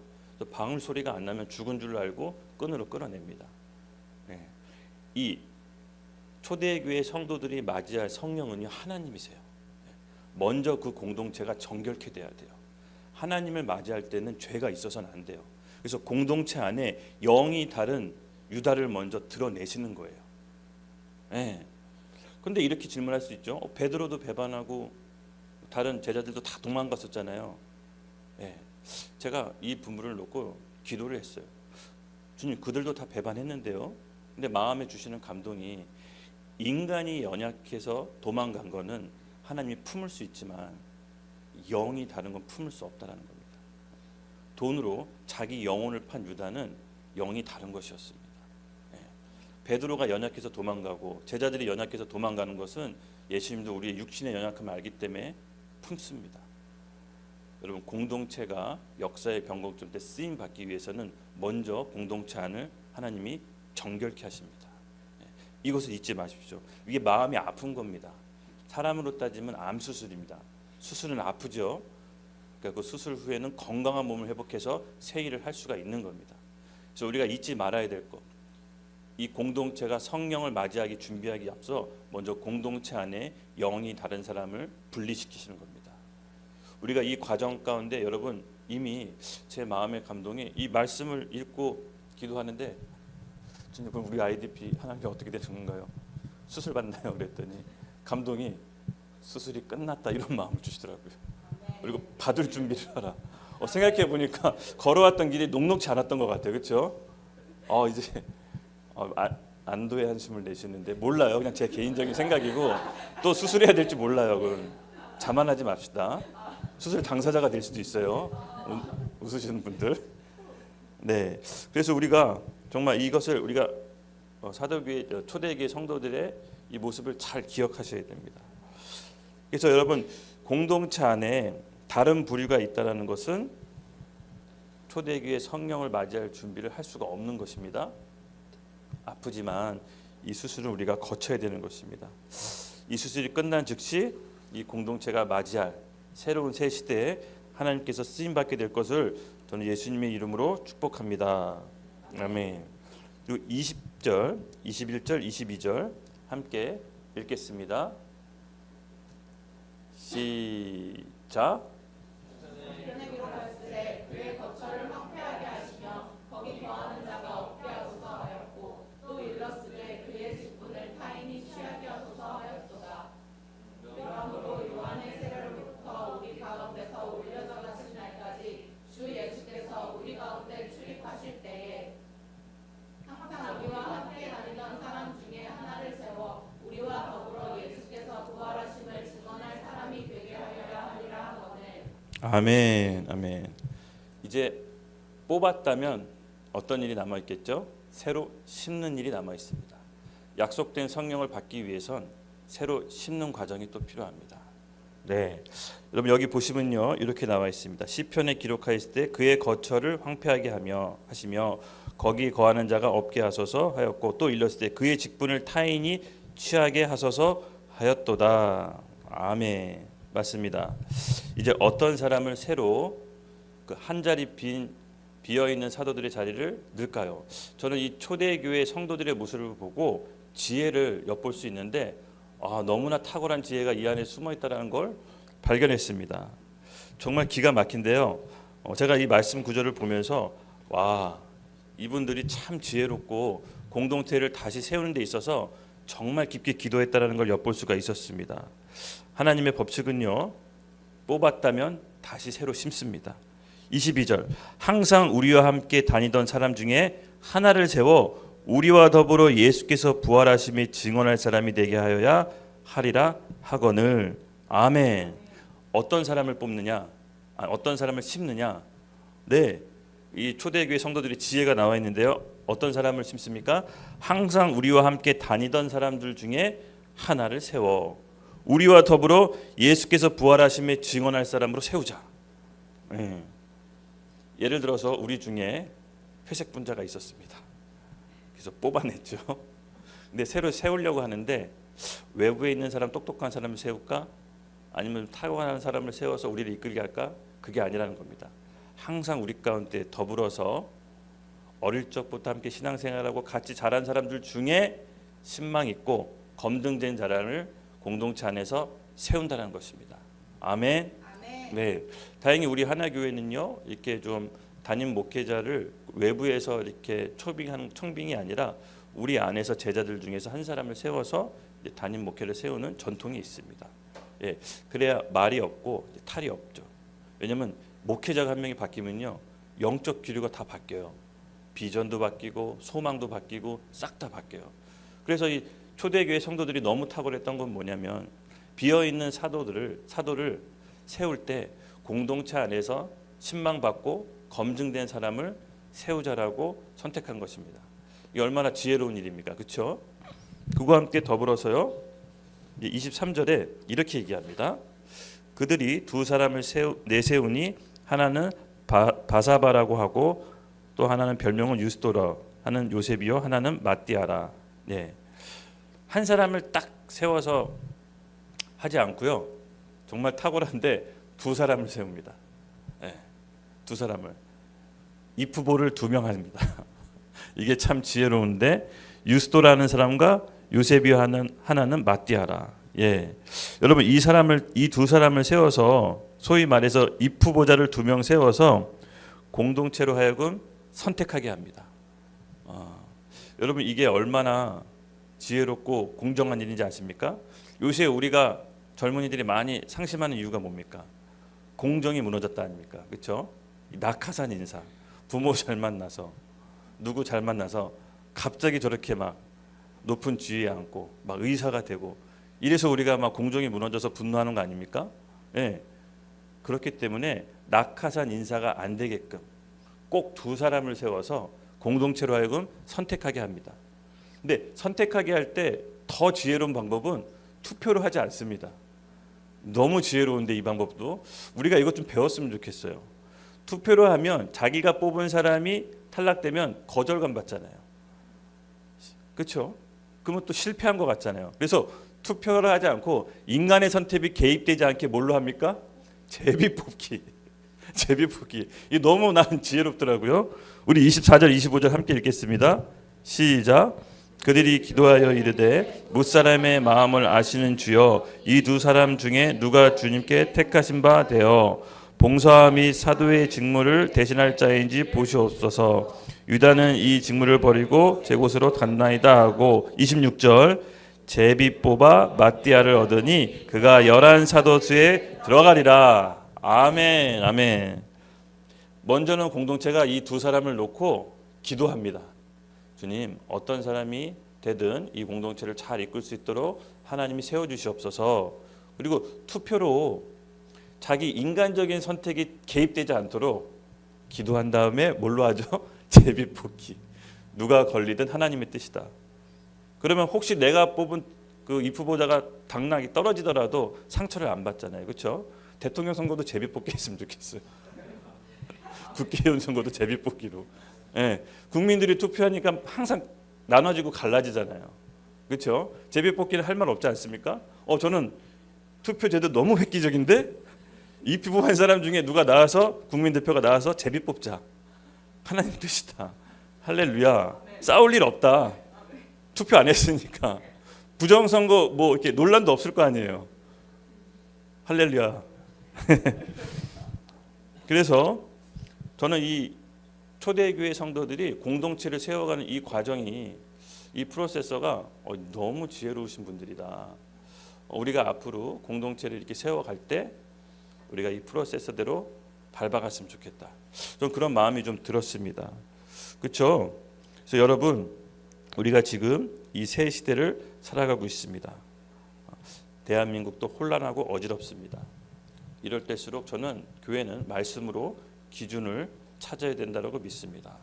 방울 소리가 안 나면 죽은 줄 알고 끈으로 끌어냅니다. 예. 이 초대교회 성도들이 맞이할 성령은요 하나님이세요. 먼저 그 공동체가 정결케 돼야 돼요. 하나님을 맞이할 때는 죄가 있어서는 안 돼요. 그래서 공동체 안에 영이 다른 유다를 먼저 드러내시는 거예요. 예. 근데 이렇게 질문할 수 있죠. 베드로도 배반하고 다른 제자들도 다 도망갔었잖아요. 예. 제가 이 부분을 놓고 기도를 했어요. 주님 그들도 다 배반했는데요. 근데 마음에 주시는 감동이 인간이 연약해서 도망간 거는 하나님이 품을 수 있지만 영이 다른 건 품을 수 없다라는 겁니다. 돈으로 자기 영혼을 판 유다는 영이 다른 것이었습니다. 예. 베드로가 연약해서 도망가고 제자들이 연약해서 도망가는 것은 예수님도 우리의 육신의 연약함을 알기 때문에 품습니다. 여러분 공동체가 역사의 변곡점 때 쓰임 받기 위해서는 먼저 공동체 안을 하나님이 정결케 하십니다. 이것을 잊지 마십시오. 이게 마음이 아픈 겁니다. 사람으로 따지면 암 수술입니다. 수술은 아프죠. 그러니까 그 수술 후에는 건강한 몸을 회복해서 새 일을 할 수가 있는 겁니다. 그래서 우리가 잊지 말아야 될 것. 이 공동체가 성령을 맞이하기 준비하기 앞서 먼저 공동체 안에 영이 다른 사람을 분리시키시는 겁니다. 우리가 이 과정 가운데 여러분 이미 제 마음의 감동이 이 말씀을 읽고 기도하는데 그럼 우리 IDP 하나님께 어떻게 되는 건가요? 수술 받나요? 그랬더니 감동이 수술이 끝났다 이런 마음을 주시더라고요. 그리고 받을 준비를 하라. 생각해 보니까 걸어왔던 길이 녹록지 않았던 것 같아요. 그렇죠? 이제 안도의 한숨을 내쉬는데 몰라요. 그냥 제 개인적인 생각이고 또 수술해야 될지 몰라요. 그건 자만하지 맙시다. 수술 당사자가 될 수도 있어요. 웃으시는 분들. 네, 그래서 우리가 정말 이것을 우리가 사도교회 초대교회 성도들의 이 모습을 잘 기억하셔야 됩니다. 그래서 여러분 공동체 안에 다른 부류가 있다라는 것은 초대교회 성령을 맞이할 준비를 할 수가 없는 것입니다. 아프지만 이 수술은 우리가 거쳐야 되는 것입니다. 이 수술이 끝난 즉시 이 공동체가 맞이할 새로운 새 시대에 하나님께서 쓰임 받게 될 것을 저는 예수님의 이름으로 축복합니다. 아멘. 그리고 20절, 21절, 22절 함께 읽겠습니다. 시작. 그네기로 갈수에 그의 거처를 황폐하게 하시며 거기 거하는 자가 없게 하소서 하였고 또 일렀으되 그의 직분을 타인이 취하게 하소서 하였도다. 그러므로 요한의 세례로부터 우리 가운데서 올려져 가신 날까지 주 예수께서 우리 가운데 출입하실 때에 항상 우리와 함께 다니던 사람 중에 하나를 세워 우리와 더불어 예수께서 부활하심을 증언할 사람이 되게 하여야 하리라 하거늘. 아멘, 아멘. 이제 뽑았다면 어떤 일이 남아 있겠죠? 새로 심는 일이 남아 있습니다. 약속된 성령을 받기 위해선 새로 심는 과정이 또 필요합니다. 네, 여러분 여기 보시면요 이렇게 나와 있습니다. 시편에 기록하였을 때 그의 거처를 황폐하게 하시며 거기 거하는 자가 없게 하소서 하였고 또 일렀을 때 그의 직분을 타인이 취하게 하소서 하였도다. 아멘. 맞습니다. 이제 어떤 사람을 새로 그 한 자리 비어 있는 사도들의 자리를 넣을까요? 저는 이 초대교회 성도들의 모습을 보고 지혜를 엿볼 수 있는데 너무나 탁월한 지혜가 이 안에 숨어 있다는 걸 발견했습니다. 정말 기가 막힌데요. 제가 이 말씀 구절을 보면서 와, 이분들이 참 지혜롭고 공동체를 다시 세우는 데 있어서 정말 깊게 기도했다는 걸 엿볼 수가 있었습니다. 하나님의 법칙은요, 뽑았다면 다시 새로 심습니다. 22절, 항상 우리와 함께 다니던 사람 중에 하나를 세워 우리와 더불어 예수께서 부활하심이 증언할 사람이 되게 하여야 하리라 하거늘. 아멘. 어떤 사람을 뽑느냐, 어떤 사람을 심느냐. 네, 이 초대교회 성도들의 지혜가 나와 있는데요. 어떤 사람을 심습니까? 항상 우리와 함께 다니던 사람들 중에 하나를 세워 우리와 더불어 예수께서 부활하심에 증언할 사람으로 세우자. 예를 들어서 우리 중에 회색 분자가 있었습니다. 그래서 뽑아냈죠. 근데 새로 세우려고 하는데 외부에 있는 사람, 똑똑한 사람을 세울까? 아니면 탁월한 사람을 세워서 우리를 이끌게 할까? 그게 아니라는 겁니다. 항상 우리 가운데 더불어서 어릴 적부터 함께 신앙생활하고 같이 자란 사람들 중에 신망 있고 검증된 자랑을 공동체 안에서 세운다는 것입니다. 아멘. 아멘. 네, 다행히 우리 하나교회는요 이렇게 좀 담임 목회자를 외부에서 이렇게 청빙이 아니라 우리 안에서 제자들 중에서 한 사람을 세워서 담임 목회를 세우는 전통이 있습니다. 예, 그래야 말이 없고 탈이 없죠. 왜냐하면 목회자가 한 명이 바뀌면요 영적 기류가 다 바뀌어요. 비전도 바뀌고 소망도 바뀌고 싹 다 바뀌어요. 그래서 이 초대교회 성도들이 너무 탁월했던 건 뭐냐면 비어있는 사도를 세울 때 공동체 안에서 신망받고 검증된 사람을 세우자라고 선택한 것입니다. 이게 얼마나 지혜로운 일입니까? 그렇죠? 그와 함께 더불어서요 23절에 이렇게 얘기합니다. 그들이 두 사람을 내세우니 하나는 바사바라고 하고 또 하나는 별명은 유스도라 하는 요셉이요 하나는 마띠아라. 네. 한 사람을 딱 세워서 하지 않고요. 정말 탁월한데 두 사람을 세웁니다. 네. 두 사람을. 이프보를 2명 합니다. 이게 참 지혜로운데 유스도라는 사람과 요셉이요 하나는 마띠아라. 예. 여러분 이 두 사람을 세워서 소위 말해서 이프보자를 2명 세워서 공동체로 하여금 선택하게 합니다. 여러분 이게 얼마나 지혜롭고 공정한 일인지 아십니까? 요새 우리가 젊은이들이 많이 상심하는 이유가 뭡니까? 공정이 무너졌다 아닙니까? 그렇죠? 낙하산 인사, 부모 잘 만나서 누구 잘 만나서 갑자기 저렇게 막 높은 지위에 앉고 막 의사가 되고 이래서 우리가 막 공정이 무너져서 분노하는 거 아닙니까? 예. 그렇기 때문에 낙하산 인사가 안 되게끔 꼭 두 사람을 세워서 공동체로 하여금 선택하게 합니다. 근데 선택하게 할 때 더 지혜로운 방법은 투표를 하지 않습니다. 너무 지혜로운데 이 방법도 우리가 이것 좀 배웠으면 좋겠어요. 투표로 하면 자기가 뽑은 사람이 탈락되면 거절감 받잖아요. 그렇죠? 그러면 또 실패한 것 같잖아요. 그래서 투표를 하지 않고 인간의 선택이 개입되지 않게 뭘로 합니까? 제비뽑기. 제비뽑기. 이 너무 나는 지혜롭더라고요. 우리 24절 25절 함께 읽겠습니다. 시작. 그들이 기도하여 이르되 무사람의 마음을 아시는 주여 이 두 사람 중에 누가 주님께 택하신 바 되어 봉사와 및 사도의 직무를 대신할 자인지 보시옵소서. 유다는 이 직무를 버리고 제 곳으로 갔나이다 하고 26절 제비 뽑아 마띠아를 얻으니 그가 11사도수에 들어가리라. 아멘. 아멘. 먼저는 공동체가 이 두 사람을 놓고 기도합니다. 주님, 어떤 사람이 되든 이 공동체를 잘 이끌 수 있도록 하나님이 세워주시옵소서. 그리고 투표로 자기 인간적인 선택이 개입되지 않도록 기도한 다음에 뭘로 하죠? 제비뽑기. 누가 걸리든 하나님의 뜻이다. 그러면 혹시 내가 뽑은 그 이 후보자가 당락이 떨어지더라도 상처를 안 받잖아요. 그렇죠? 대통령 선거도 제비뽑기 했으면 좋겠어요. 국회의원 선거도 제비뽑기로. 예, 국민들이 투표하니까 항상 나눠지고 갈라지잖아요. 그렇죠? 제비뽑기는 할 말 없지 않습니까? 저는 투표제도 너무 획기적인데 이 피부한 사람 중에 누가 나와서 국민 대표가 나와서 제비 뽑자. 하나님 뜻이다. 할렐루야. 싸울 일 없다. 투표 안 했으니까 부정선거 뭐 이렇게 논란도 없을 거 아니에요. 할렐루야. 그래서 저는 이 초대교회 성도들이 공동체를 세워가는 이 과정이 이 프로세서가 너무 지혜로우신 분들이다. 우리가 앞으로 공동체를 이렇게 세워갈 때 우리가 이 프로세서대로 밟아갔으면 좋겠다. 좀 그런 마음이 좀 들었습니다. 그렇죠? 그래서 여러분 우리가 지금 이 새 시대를 살아가고 있습니다. 대한민국도 혼란하고 어지럽습니다. 이럴 때일수록 저는 교회는 말씀으로 기준을 찾아야 된다고 믿습니다.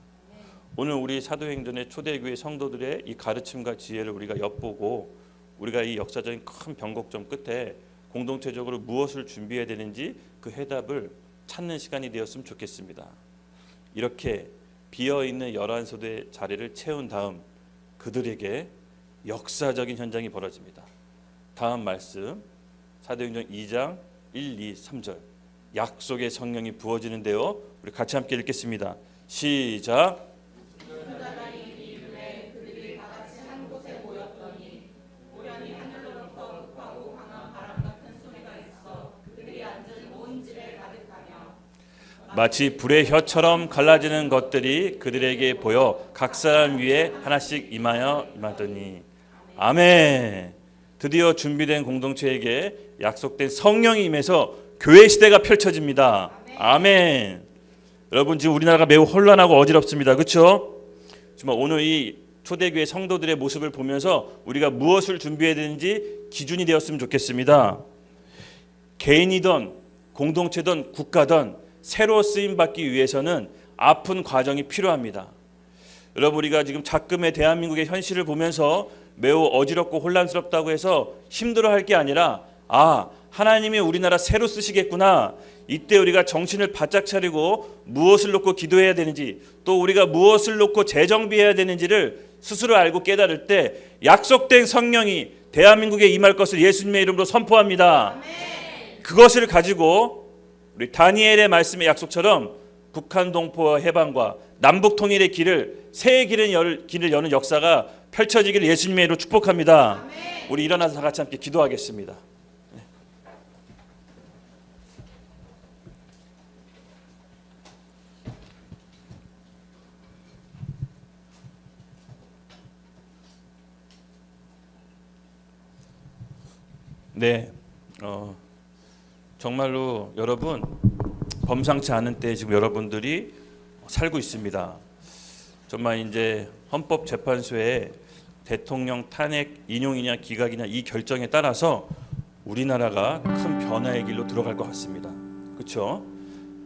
오늘 우리 사도행전의 초대교회 성도들의 이 가르침과 지혜를 우리가 엿보고 우리가 이 역사적인 큰 변곡점 끝에 공동체적으로 무엇을 준비해야 되는지 그 해답을 찾는 시간이 되었으면 좋겠습니다. 이렇게 비어있는 11소대의 자리를 채운 다음 그들에게 역사적인 현장이 벌어집니다. 다음 말씀 사도행전 2장 1, 2, 3절 약속의 성령이 부어지는데요. 우리 같이 함께 읽겠습니다. 시작. 그들이 다 같이 한 곳에 모였더니 우연히 하늘로부터 급하고 강한 바람 같은 소리가 있어 그들이 앉은 온 집에 가득하며 마치 불의 혀처럼 갈라지는 것들이 그들에게 보여 각 사람 위에 하나씩 임하더니 아멘. 드디어 준비된 공동체에게 약속된 성령이 임해서 교회 시대가 펼쳐집니다. 아멘. 여러분 지금 우리나라가 매우 혼란하고 어지럽습니다. 그렇죠? 정말 오늘 이 초대교회 성도들의 모습을 보면서 우리가 무엇을 준비해야 되는지 기준이 되었으면 좋겠습니다. 개인이든 공동체든 국가든 새로 쓰임 받기 위해서는 아픈 과정이 필요합니다. 여러분 우리가 지금 작금의 대한민국의 현실을 보면서 매우 어지럽고 혼란스럽다고 해서 힘들어할 게 아니라 하나님이 우리나라 새로 쓰시겠구나. 이때 우리가 정신을 바짝 차리고 무엇을 놓고 기도해야 되는지 또 우리가 무엇을 놓고 재정비해야 되는지를 스스로 알고 깨달을 때 약속된 성령이 대한민국에 임할 것을 예수님의 이름으로 선포합니다. 그것을 가지고 우리 다니엘의 말씀의 약속처럼 북한 동포 해방과 남북 통일의 길을 새 길을 여는 역사가 펼쳐지기를 예수님의 이름으로 축복합니다. 우리 일어나서 다 같이 함께 기도하겠습니다. 네, 정말로 여러분 범상치 않은 때 지금 여러분들이 살고 있습니다. 정말 이제 헌법재판소의 대통령 탄핵 인용이냐 기각이냐 이 결정에 따라서 우리나라가 큰 변화의 길로 들어갈 것 같습니다. 그렇죠?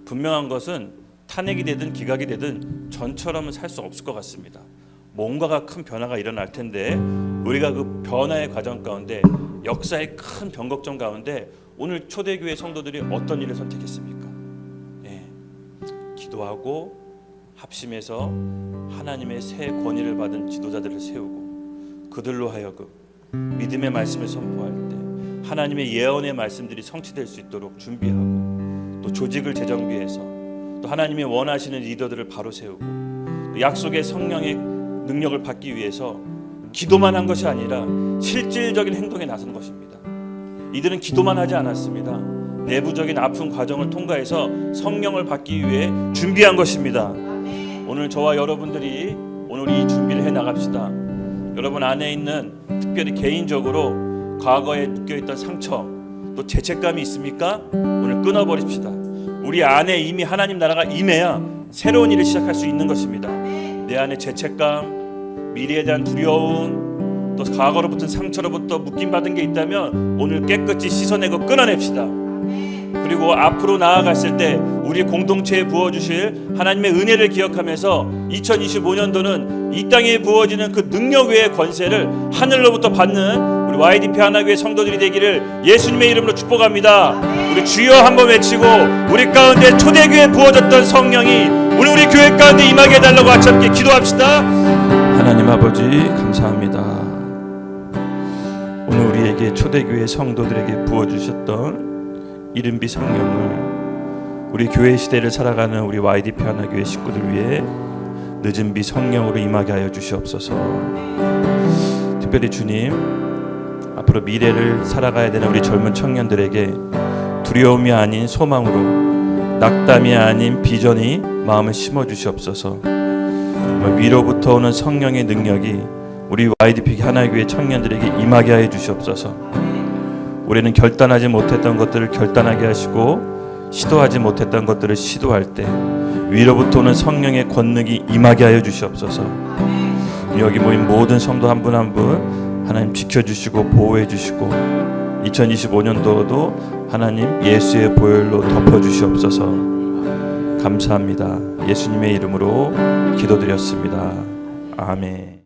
분명한 것은 탄핵이 되든 기각이 되든 전처럼은 살 수 없을 것 같습니다. 뭔가가 큰 변화가 일어날 텐데 우리가 그 변화의 과정 가운데 역사의 큰 변곡점 가운데 오늘 초대교회 성도들이 어떤 일을 선택했습니까? 기도하고 합심해서 하나님의 새 권위를 받은 지도자들을 세우고 그들로 하여금 믿음의 말씀을 선포할 때 하나님의 예언의 말씀들이 성취될 수 있도록 준비하고 또 조직을 재정비해서 또 하나님의 원하시는 리더들을 바로 세우고 또 약속의 성령의 능력을 받기 위해서 기도만 한 것이 아니라 실질적인 행동에 나선 것입니다. 이들은 기도만 하지 않았습니다. 내부적인 아픈 과정을 통과해서 성령을 받기 위해 준비한 것입니다. 오늘 저와 여러분들이 오늘 이 준비를 해 나갑시다. 여러분 안에 있는 특별히 개인적으로 과거에 묶여있던 상처 또 죄책감이 있습니까? 오늘 끊어버립시다. 우리 안에 이미 하나님 나라가 임해야 새로운 일을 시작할 수 있는 것입니다. 내 안에 죄책감, 미래에 대한 두려움, 또 과거로부터 상처로부터 묶임받은 게 있다면 오늘 깨끗이 씻어내고 끊어냅시다. 그리고 앞으로 나아갔을 때 우리 공동체에 부어주실 하나님의 은혜를 기억하면서 2025년도는 이 땅에 부어지는 그 능력 외의 권세를 하늘로부터 받는 우리 YDP 하나교회 성도들이 되기를 예수님의 이름으로 축복합니다. 우리 주여 한번 외치고 우리 가운데 초대교회에 부어졌던 성령이 오늘 우리 교회 가운데 임하게 해달라고 같이 함께 기도합시다. 하나님 아버지 감사합니다. 오늘 우리에게 초대교회 성도들에게 부어주셨던 이른비 성령을 우리 교회 시대를 살아가는 우리 YDP 하나교회 식구들 위해 늦은 비 성령으로 임하게 하여 주시옵소서. 특별히 주님 앞으로 미래를 살아가야 되는 우리 젊은 청년들에게 두려움이 아닌 소망으로 낙담이 아닌 비전이 마음을 심어 주시옵소서. 위로부터 오는 성령의 능력이 우리 YDP 하나교회 청년들에게 임하게 하여 주시옵소서. 우리는 결단하지 못했던 것들을 결단하게 하시고 시도하지 못했던 것들을 시도할 때 위로부터 오는 성령의 권능이 임하게 하여 주시옵소서. 여기 모인 모든 성도 한 분 한 분 하나님 지켜주시고 보호해 주시고 2025년도도 하나님 예수의 보혈로 덮어주시옵소서. 감사합니다. 예수님의 이름으로 기도드렸습니다. 아멘.